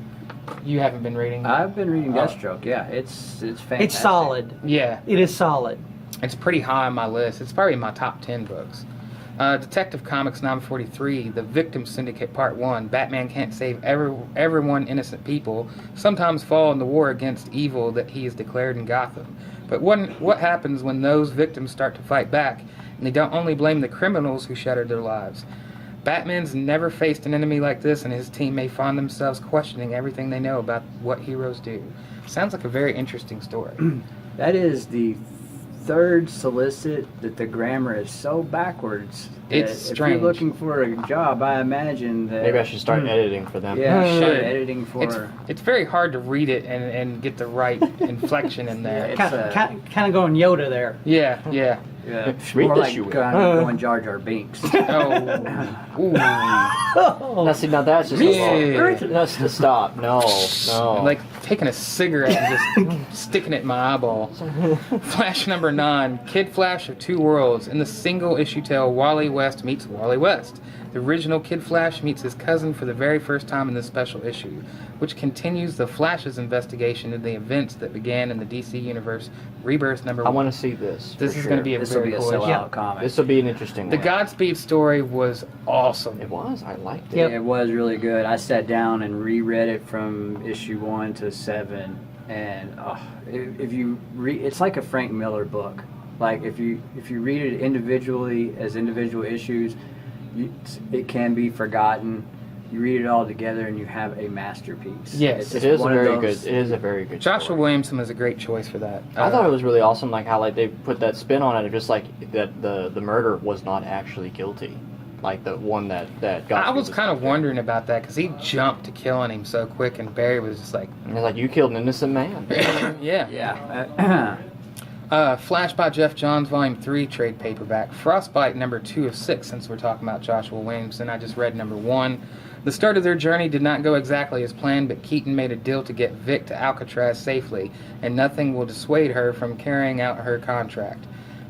You haven't been reading? I've been reading Oh. Deathstroke. Yeah, it's fantastic. It's solid. Yeah, It is solid. it's pretty high on my list. It's probably in my top 10 books. Detective Comics 943, The Victim Syndicate Part 1. Batman can't save everyone, innocent people sometimes fall in the war against evil that he has declared in Gotham. But what happens when those victims start to fight back, and they don't only blame the criminals who shattered their lives? Batman's never faced an enemy like this, and his team may find themselves questioning everything they know about what heroes do. Sounds like a very interesting story. That is the third solicit that the grammar is so backwards. that It's If strange. you're looking for a job, I imagine that. Maybe I should start editing for them. Yeah, You start should. editing for. It's very hard to read it and get the right inflection in there. It's, Kind of going Yoda there. Yeah. yeah, Read more this, like you will. going Jar Jar Binks. Oh. Ooh. Now, see, now that's just Yeah. that's the stop. No. Like taking a cigarette and just sticking it in my eyeball. Flash number 9, Kid Flash of Two Worlds. In the single issue tale, Wally West meets Wally West. The original Kid Flash meets his cousin for the very first time in this special issue, which continues the Flash's investigation into the events that began in the DC Universe Rebirth number 1. I want to see this. This for is sure. going to be a This will very be a cool issue. sellout comic. This will be an interesting The one. Godspeed story was awesome. It was. I liked it. Yep. It was really good. I sat down and reread it from issue 1 to 7, and if you read, it's like a Frank Miller book. Like if you read it individually as individual issues, it can be forgotten. You read it all together, and you have a masterpiece. Yes. It is a one of very those- good. It is a very good. Joshua story. Williamson was a great choice for that. I thought it was really awesome, like how like they put that spin on it, of just like that the murder was not actually guilty, like the one that got. I was kind of wondering about that because he jumped to killing him so quick, and Barry was just like, And it's like you killed an innocent man. yeah. Yeah. Flash by Jeff Johns, Volume 3, trade paperback. Frostbite, number 2 of 6, since we're talking about Joshua Williamson. I just read number 1. The start of their journey did not go exactly as planned, but Keaton made a deal to get Vic to Alcatraz safely, and nothing will dissuade her from carrying out her contract.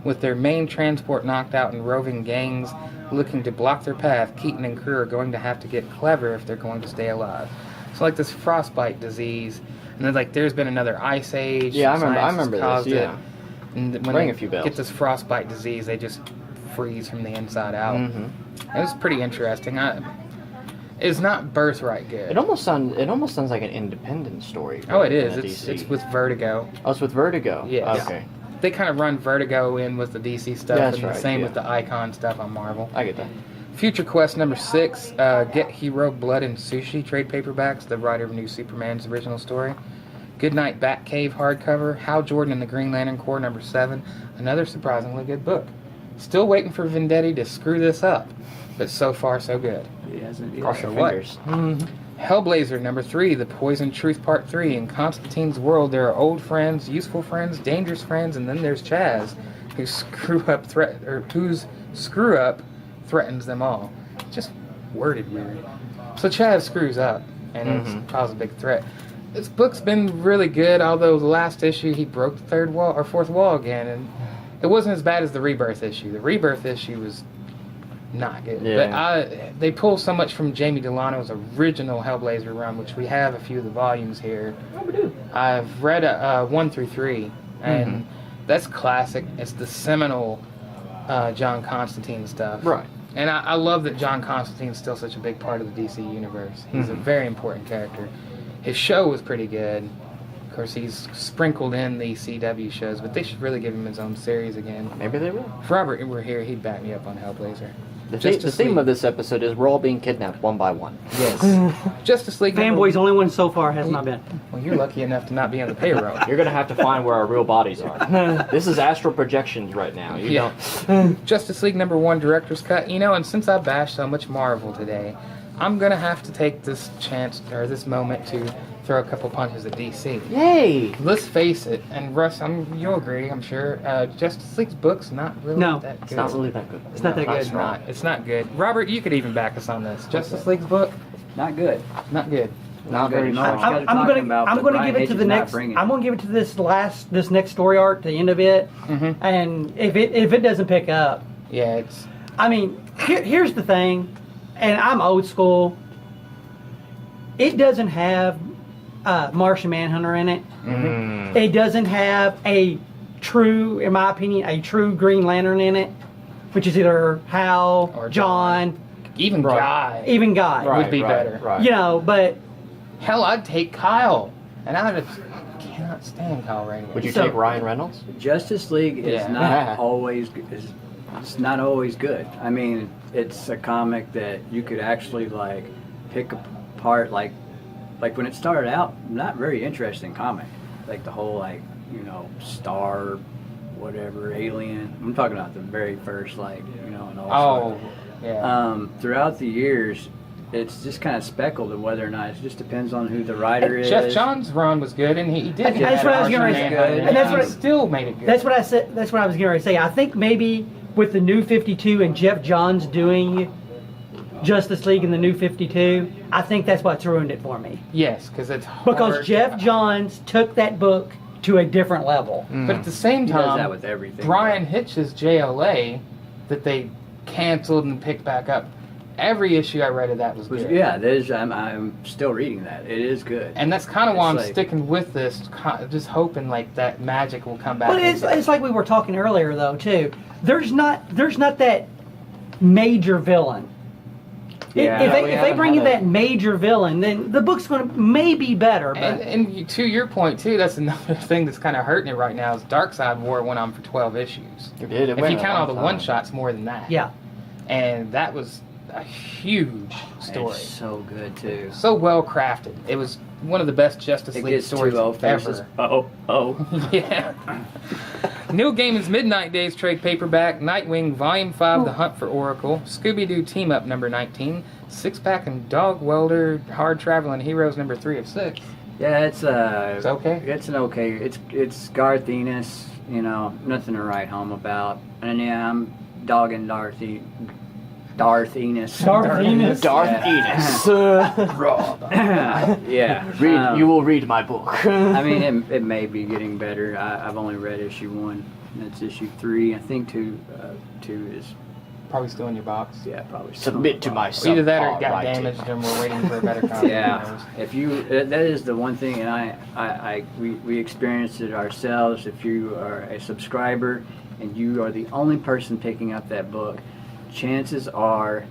With their main transport knocked out and roving gangs looking to block their path, Keaton and crew are going to have to get clever if they're going to stay alive. So like this frostbite disease, and then like there's been another ice age. Yeah, I science remember has caused this. Yeah. it. And when Ring they a few bells. get this frostbite disease, they just freeze from the inside out. Mhm. It was pretty interesting. It's not Birthright good. It almost sounds like an independent story. Oh, it rather is. than a It's DC. with Vertigo. Oh, it's with Vertigo. Yes. Okay. They kind of run Vertigo in with the DC stuff, That's and right, the same yeah. with the Icon stuff on Marvel. I get that. Future Quest number 6, Get Hero Blood and Sushi trade paperbacks, the writer of New Superman's original story. Goodnight Batcave hardcover, Hal Jordan and the Green Lantern Corps number 7, another surprisingly good book. Still waiting for Vendetti to screw this up, but so far so good. He hasn't. Cross your what? fingers. Hellblazer number 3, The Poison Truth Part 3. In Constantine's world, there are old friends, useful friends, dangerous friends, and then there's Chaz, whose screw up threatens them all. Just worded weird. So Chaz screws up, and it's causes a big threat. This book's been really good, although the last issue he broke the third wall or fourth wall again, and it wasn't as bad as the Rebirth issue. The Rebirth issue was not good. Yeah. But they pull so much from Jamie Delano's original Hellblazer run, which we have a few of the volumes here. I've read 1 through 3, and that's classic. It's the seminal John Constantine stuff. Right. And I love that John Constantine's still such a big part of the DC universe. He's a very important character. His show was pretty good. Of course, he's sprinkled in the CW shows, but they should really give him his own series again. Maybe they will. If Robert were here, he'd back me up on Hellblazer. The Justice theme League. of this episode is we're all being kidnapped one by one. Yes. Justice League. Fanboy's only one so far has not been. Well, you're lucky enough to not be on the payroll. You're going to have to find where our real bodies are. This is astral projections right now. You don't. Justice League #1 director's cut. You know, and since I bashed so much Marvel today, I'm gonna have to take this chance or this moment to throw a couple punches at DC. Yay! Let's face it, and Russ, you'll agree, I'm sure. Justice League's book's not really No. that good. It's not really that good. It's not that good. It's not. It's not good. Robert, you could even back us on this. Justice League's book, Not good. not good. Not very good. strong. What you guys are I'm talking about, but gonna Brian give it to Hitch the is not next. bringing I'm it. gonna give it to this next story arc, the end of it, Mm-hmm. and if it doesn't pick up, Yeah, it's. I mean, here's the thing, and I'm old school. It doesn't have Martian Manhunter in it. Mm-hmm. It doesn't have a true, in my opinion, a true Green Lantern in it, which is either Hal, Or John, Even Right. Guy even Guy. would be better. Right. You know, but Hell, I'd take Kyle. And I cannot stand Kyle Rayner. Would you So- take Ryan Reynolds? Justice League is Yeah. not always it's not always good. I mean, it's a comic that you could actually like pick apart like when it started out, not very interesting comic. Like the whole star whatever alien. I'm talking about the very first and all Oh, yeah. throughout the years it's just kind of speckled in whether or not it just depends on who the writer is. Jeff Johns' run was good, and he did. That's have what I was Martian gonna say. Manhunter, And that's he what- still made it good. that's what I said. That's what I was going to say. I think maybe with the New 52 and Jeff Johns doing Justice League in the New 52, I think that's what's ruined it for me. Yes, because it's hard. Because Jeff Johns took that book to a different level. But at the same He does time, that with everything. Brian Hitch's JLA that they canceled and picked back up. Every issue I read of that was good. Yeah, I'm still reading that. It is good. And that's kind of why I'm It's like- sticking with this, just hoping like that magic will come back. But it's like we were talking earlier though too. There's not that major villain. Yeah, if we they haven't bring in had a- that major villain, then the book's going to maybe better. But and to your point too, that's another thing that's kind of hurting it right now. Is Darkseid War went on for 12 issues. It did. It If went you a count all long the time. one shots, more than that. yeah, And that was a huge story. It's so good too. So well crafted. It was one of the best Justice It League gets stories too O-faces. ever. Oh. Yeah. Neil Gaiman's Midnight Days trade paperback, Nightwing Volume 5, The Hunt for Oracle, Scooby-Doo Team Up number 19, Six Pack and Dog Welder, Hard Traveling Heroes number 3 of 6. Yeah, it's okay? It's an okay. It's Garth Ennis, nothing to write home about. And yeah, I'm dogging Darth Ennis. Darth Ennis. Darth Ennis. Yeah. You will read my book. I mean, it may be getting better. I've only read issue 1. That's issue 3. I think 2 is Probably still in your box. probably Submit to my Either that or it got writing. damaged and we're waiting for a better copy. Yeah, if you that is the one thing, and we experienced it ourselves. If you are a subscriber and you are the only person picking up that book, chances are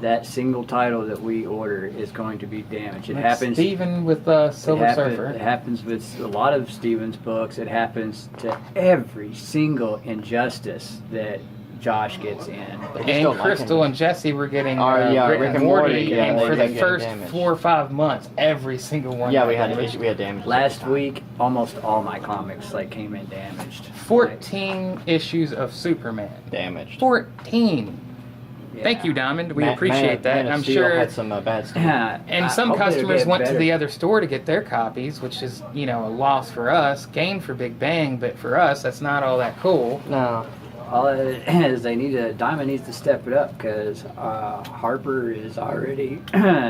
that single title that we order is going to be damaged. It happens. Steven with Silver Surfer. It happens with a lot of Steven's books. It happens to every single Injustice that Josh gets in. But you And still like Crystal him. and Jesse were getting Yeah, Rick and Morty, yeah, and they for kept the getting first damaged. 4 or 5 months, every single one. Yeah, got we had damaged. damage. Last week, almost all my comics came in damaged. 14 issues of Superman. damaged. 14. Yeah. Thank you, Diamond. We Man- appreciate that. Man of I'm Steel sure. had some bad stuff. And some customers went to the other store to get their copies, which is, a loss for us, gain for Big Bang, but for us, that's not all that cool. No. All it is, Diamond needs to step it up because Harper is already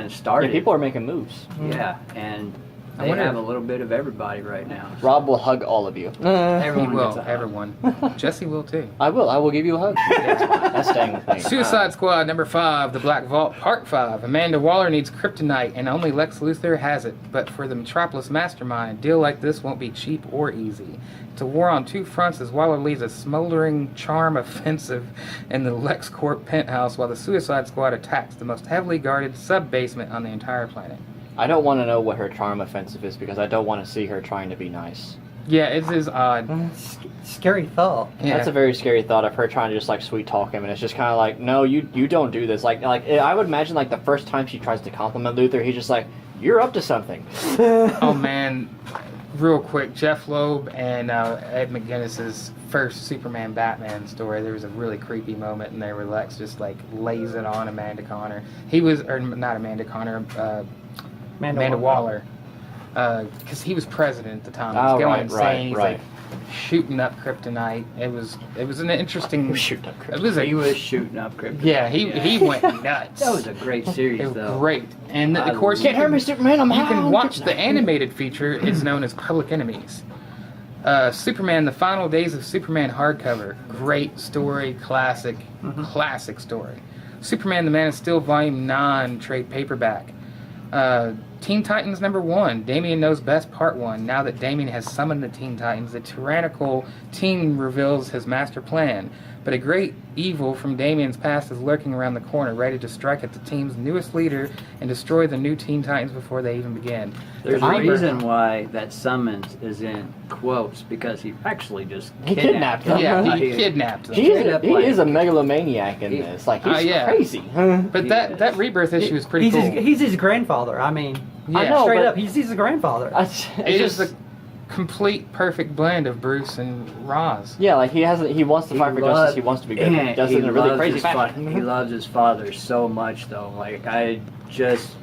started. Yeah, people are making moves. Yeah, and I they wonder have if- a little bit of everybody right now. Rob will hug all of you. He Everyone will, gets a hug. everyone. Jesse will too. I will. I will give you a hug. That's staying with me. Suicide Squad number 5, The Black Vault, Part 5. Amanda Waller needs kryptonite, and only Lex Luthor has it. But for the Metropolis Mastermind, a deal like this won't be cheap or easy. to war on two fronts as Waller leads a smoldering charm offensive in the LexCorp penthouse while the Suicide Squad attacks the most heavily guarded sub-basement on the entire planet. I don't want to know what her charm offensive is because I don't want to see her trying to be nice. Yeah, it is odd. Scary thought. Yeah. That's a very scary thought of her trying to just like sweet talk him, and it's just kind of like, no, you don't do this. Like I would imagine like the first time she tries to compliment Luther, he's just like, you're up to something. Oh man, real quick, Jeff Loeb and Ed McGuinness's first Superman Batman story. There was a really creepy moment in there where Lex just like lays it on Amanda Connor. Or not Amanda Connor, Amanda Waller. Because he was president at the time. He was going insane. He's like shooting up kryptonite. It was an interesting. Shooting up kryptonite. He was shooting up kryptonite. Yeah, he went nuts. That was a great series, it was though. Great, and of course Can't hurt me, Superman. I'm you can high watch on the kryptonite. animated feature. It's known as Public Enemies. Superman: The Final Days of Superman hardcover. Great story, classic story. Superman: The Man of Steel Volume 9 trade paperback. Teen Titans #1, Damian Knows Best Part 1. Now that Damian has summoned the Teen Titans, the tyrannical teen reveals his master plan. But a great evil from Damian's past is lurking around the corner, ready to strike at the team's newest leader and destroy the new Teen Titans before they even begin. There's a reason why that summons is in quotes, because he actually just He kidnapped them. Yeah, he kidnapped them. He is a megalomaniac in this. Like, he's crazy. But that Rebirth issue is pretty cool. He's his grandfather. I mean, Yeah. know, straight but- up, he's his grandfather. It is a complete perfect blend of Bruce and Roz. Yeah, like he wants to fight for justice. He wants to be good. He does it in a really crazy fashion. He loves his father so much, though. Like, I just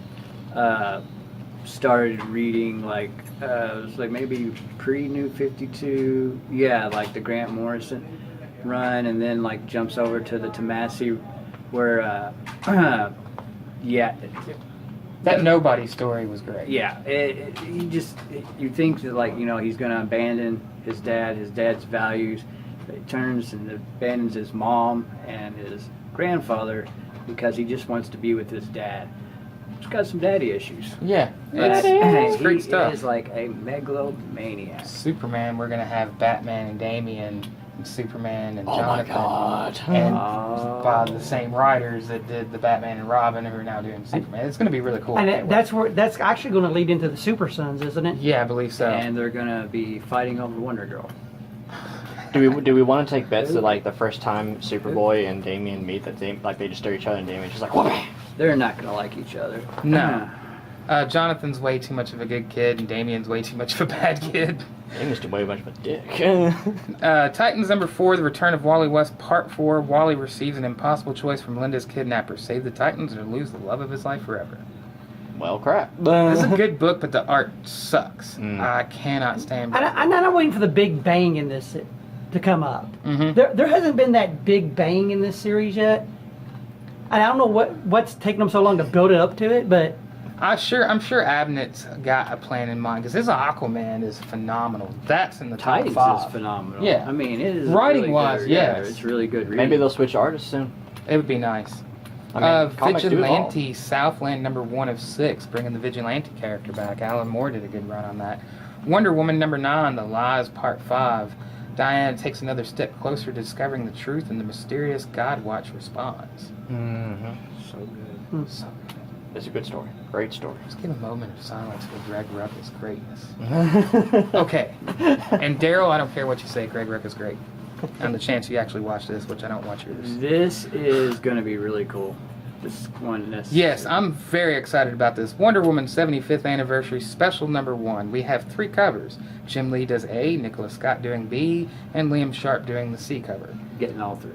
started reading, like, it was like maybe pre-New 52. Yeah, like the Grant Morrison run, and then like jumps over to the Tomasi, where yeah. That Nobody story was great. Yeah, you think that, like, you know, he's going to abandon his dad's values. But he turns and abandons his mom and his grandfather because he just wants to be with his dad. He's got some daddy issues. Yeah, It's great stuff. He is like a megalomaniac. Superman, we're gonna have Batman and Damian and Superman and Oh my Jonathan. God. And by the same writers that did the Batman and Robin who are now doing Superman. It's gonna be really cool. And that's actually going to lead into the Super Sons, isn't it? Yeah, I believe so. And they're going to be fighting over Wonder Girl. Do we want to take bets that like the first time Superboy and Damian meet that they just stare at each other and Damian's just like, whoa. They're not going to like each other. No. Jonathan's way too much of a good kid, and Damian's way too much of a bad kid. Damian's too way much of a dick. Titans #4, The Return of Wally West, Part 4. Wally receives an impossible choice from Linda's kidnapper: save the Titans or lose the love of his life forever. Well, crap. It's a good book, but the art sucks. Mm. I cannot stand it. I'm not waiting for the big bang in this to come up. Mm-hmm. There hasn't been that big bang in this series yet. And I don't know what's taking them so long to build it up to it, but I'm sure Abnett's got a plan in mind, because his Aquaman is phenomenal. That's in the top Titans 5. is phenomenal. Yeah. I mean, it is Writing-wise, really good. yes. Yeah, it's really good reading. Maybe they'll switch artists soon. It would be nice. I mean, comics do Vigilante Southland #1 of 6, bringing the Vigilante character back. Alan Moore did a good run on that. Wonder Woman #9, The Lies, Part 5. Diana takes another step closer to discovering the truth, and the mysterious Godwatch responds. Mm-hmm. So good. So good. It's a good story. Great story. Let's give a moment of silence for Greg Rucka's greatness. Okay. And Daryl, I don't care what you say, Greg Rucka's great. On the chance you actually watch this, which I don't watch yours. This is going to be really cool. This one. Yes, I'm very excited about this. Wonder Woman 75th Anniversary Special #1. We have 3 covers. Jim Lee does A, Nicholas Scott doing B, and Liam Sharp doing the C cover. Getting all 3.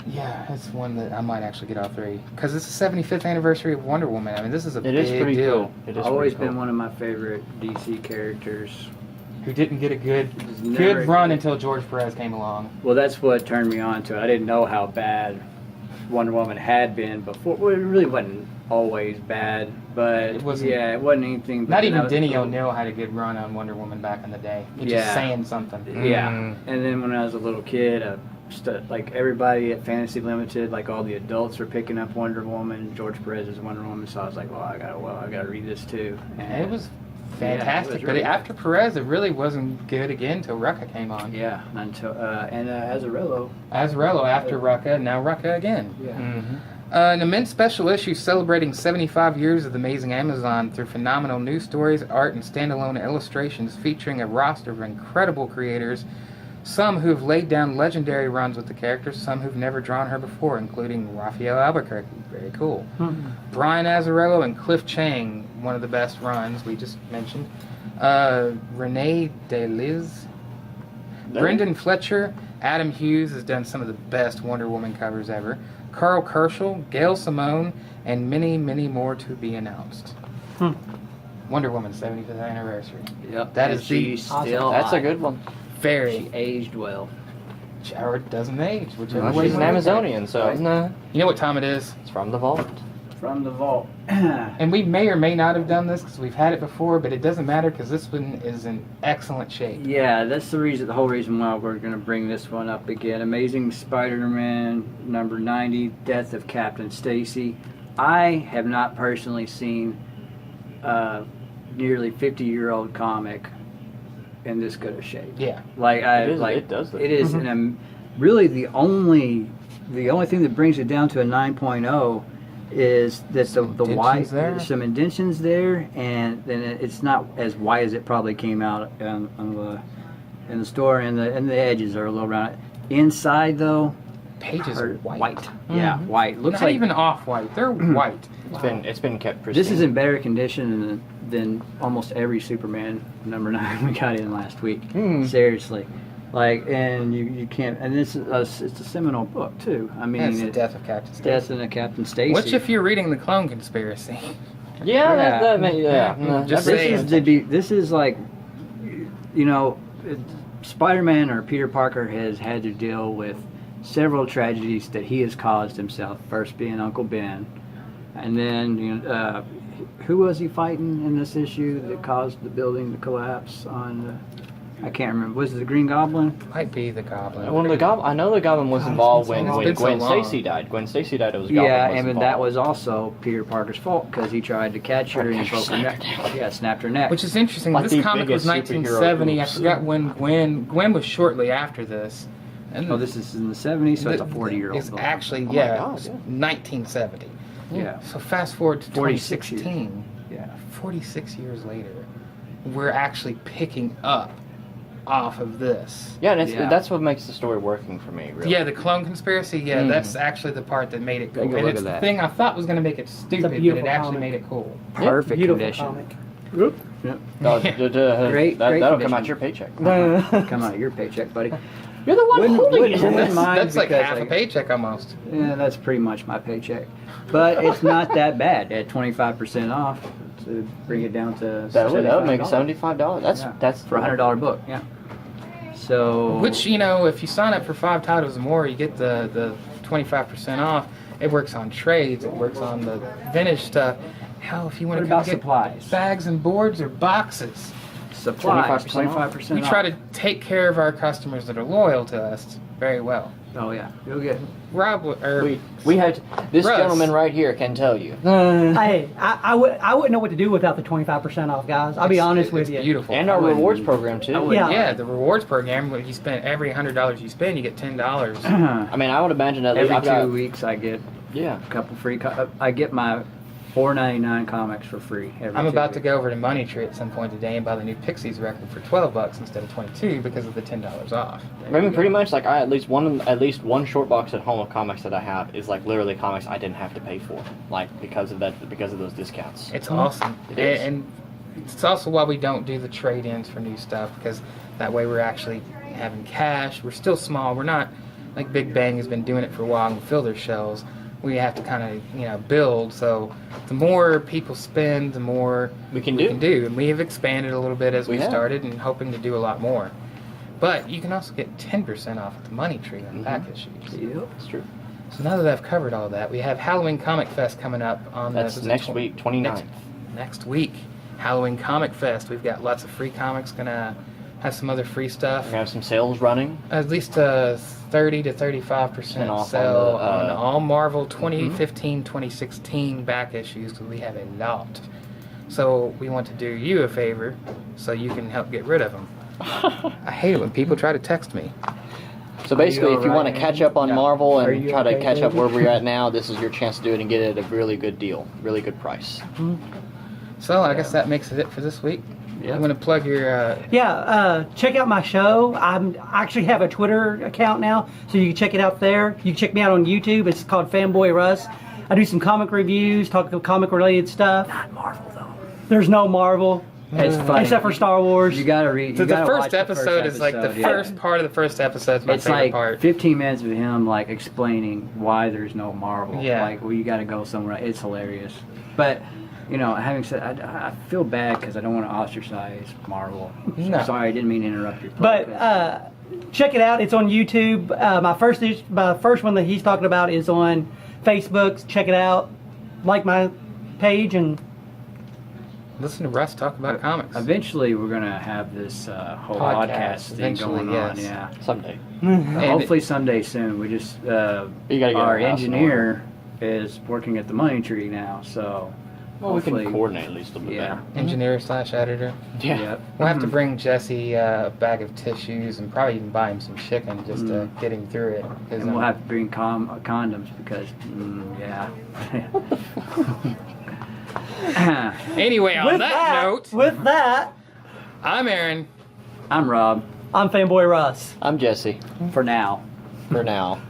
Yeah, that's one that I might actually get all 3. Because it's the 75th anniversary of Wonder Woman. I mean, this is a It big is pretty deal. cool. It is Always pretty been cool. one of my favorite DC characters. Who didn't get a good never- run until George Perez came along. Well, that's what turned me on to it. I didn't know how bad Wonder Woman had been before. Well, it really wasn't always bad, but It wasn't- yeah, it wasn't anything. Not even that was Denny cool. O'Neil had a good run on Wonder Woman back in the day. Which is Yeah. saying something. Yeah, Mm. and then when I was a little kid, like everybody at Fantasy Limited, like all the adults were picking up Wonder Woman. George Perez is Wonder Woman, so I was like, well, I gotta read this too. And it was fantastic. really But after Perez, it really wasn't good again until Rucka came on. Yeah, until Azzarello. Azarello after Rucka, now Rucka again. Yeah. Mm-hmm. An immense special issue celebrating 75 years of the Amazing Amazon through phenomenal news stories, art, and standalone illustrations featuring a roster of incredible creators, some who have laid down legendary runs with the characters, some who've never drawn her before, including Raphael Albuquerque. Very cool. Brian Azzarello and Cliff Chang, one of the best runs we just mentioned. Renee DeLiz. Brendan Fletcher. Adam Hughes has done some of the best Wonder Woman covers ever. Carl Kerschel, Gail Simone, and many, many more to be announced. Wonder Woman 75th anniversary. Yep. That and is the she's still That's a hot. good one. very, She aged well. or it doesn't age, whichever Well, way she's you an look at it. Amazonian, so nah, You know what time it is? it's from the vault. From the vault. And we may or may not have done this because we've had it before, but it doesn't matter because this one is in excellent shape. Yeah, that's the whole reason why we're going to bring this one up again. Amazing Spider-Man number 90, Death of Captain Stacy. I have not personally seen a nearly 50-year-old comic in this good a shape. Yeah. Like It does look- it is really the only thing that brings it down to a 9.0 is that the indentions white there? some indentions there, and then it's not as white as it probably came out in the store, and the edges are a little round. Inside though, Pages are white. Yeah, white. Looks Not like even off-white. They're white. It's been kept pristine. this is in better condition than almost every Superman number 9 we got in last week. Seriously. Like, and you can't, and it's a seminal book too. I mean, That's the Death of Captain Stacy. Death of Captain Stacy. Which, if you're reading the Clone Conspiracy, Yeah, Yeah. Just this saying. this is like, you know, Spider-Man or Peter Parker has had to deal with several tragedies that he has caused himself. First being Uncle Ben, and then who was he fighting in this issue that caused the building to collapse on? I can't remember. Was it the Green Goblin? might be the Goblin. Well, I know the Goblin was involved when It's been so Gwen long. Stacy died. Gwen Stacy died. It was Goblin Yeah, was and involved. that was also Peter Parker's fault because he tried to catch her and broke her neck. Yeah, snapped her neck. Which is interesting. Like This the comic was biggest superhero 1970. I oops. forgot when Gwen was shortly after this. And Oh, this is in the 70s, so it's a the- 40-year-old It's book. actually, my yeah, God, it's yeah. 1970. Yeah. So fast forward to 46 years. 2016. Yeah. 46 years later, we're actually picking up off of this. Yeah, and Yeah. that's what makes the story working for me. Really. Yeah, the Clone Conspiracy, yeah, Mm. that's actually the part that made it cool. Take a And look it's at the that. thing I thought was going to make it stupid, but it beautiful actually comic. made it cool. Perfect Beautiful condition. comic. Yep. No, Great that'll come condition. out your paycheck. Come out of your paycheck, buddy. You're the one holding wouldn't- it. wouldn't That's, mind that's like because, half a paycheck almost. Yeah, that's pretty much my paycheck. But it's not that bad at 25% off to bring it down to That would make $75. $75. Yeah, That's for a $100 book. Yeah. So Which, if you sign up for 5 titles or more, you get the 25% off. It works on trades. It works on the vintage stuff. Hell, if you want What to about get supplies? bags and boards or boxes, supplies 25% off. 25% we off. try to take care of our customers that are loyal to us very well. Oh yeah, you'll get. Rob, we had this Russ. gentleman right here can tell you. Hey, I wouldn't know what to do without the 25% off, guys. I'll be honest with it's you. Beautiful. And our I wouldn't- rewards program too. I wouldn't- Yeah. Yeah, the rewards program. When you spend every $100 you spend, you get $10. I mean, I would imagine at least Every I've got 2 weeks I get yeah. a couple free. I get my $4.99 comics for free. I'm about to go over to Money Tree at some point today and buy the new Pixies record for $12 instead of $22 because of the $10 off. I mean, pretty much like at least one short box at home of comics that I have is like literally comics I didn't have to pay for, like because of those discounts. It's awesome. It is. And it's also why we don't do the trade-ins for new stuff, because that way we're actually having cash. We're still small. We're not like Big Bang has been doing it for a while and fill their shelves. We have to kind of, build. So the more people spend, the more We can do. And we have expanded a little bit as we We have. started and hoping to do a lot more. But you can also get 10% off at the Money Tree on back issues. Yep. It's true. So now that I've covered all that, we have Halloween Comic Fest coming up on That's the next week, 29th. Next week, Halloween Comic Fest. We've got lots of free comics. Gonna have some other free stuff. We're gonna have some sales running. At least a 30 to 35% off sale on the, on all Marvel 2015, 2016 back issues, because we have a lot. So we want to do you a favor so you can help get rid of them. I hate it when people try to text me. So basically, if you want to alright, catch up on Yeah. Marvel Are and you try to okay, catch up David? where we're at now, this is your chance to do it and get it at a really good deal, really good price. So I guess that makes it for this week. Yeah. I'm going to plug your... Check out my show. I actually have a Twitter account now, so you can check it out there. You can check me out on YouTube. It's called Fanboy Russ. I do some comic reviews, talk about comic-related stuff. Not Marvel though. There's no Marvel, It's funny. except for Star Wars. You gotta read. the You gotta first watch the episode is like the episode, yeah. first part of the first episode is my It's favorite like part. 15 minutes of him like explaining why there's no Marvel. Yeah. Like, well, you got to go somewhere. It's hilarious. But having said, I feel bad because I don't want to ostracize Marvel. No. Sorry, I didn't mean to interrupt your. But podcast. check it out. It's on YouTube. My first one that he's talking about is on Facebook. Check it out. Like my page and Listen to Russ talk about comics. Eventually, we're gonna have this whole Podcast, podcast thing eventually, going on. yes. Yeah. Someday. And Hopefully someday soon. We just You gotta get our our house in engineer is working at the Money Tree now, so Well, we hopefully, can coordinate at least a little bit yeah. better. engineer/editor. Yeah. Yep. We'll have to bring Jesse a bag of tissues and probably even buy him some chicken just to get him through it. 'Cause, And we'll have to bring condoms because, yeah. Anyway, on that note, with that, I'm Aaron. I'm Rob, I'm Fanboy Russ. I'm Jesse, for now. for now.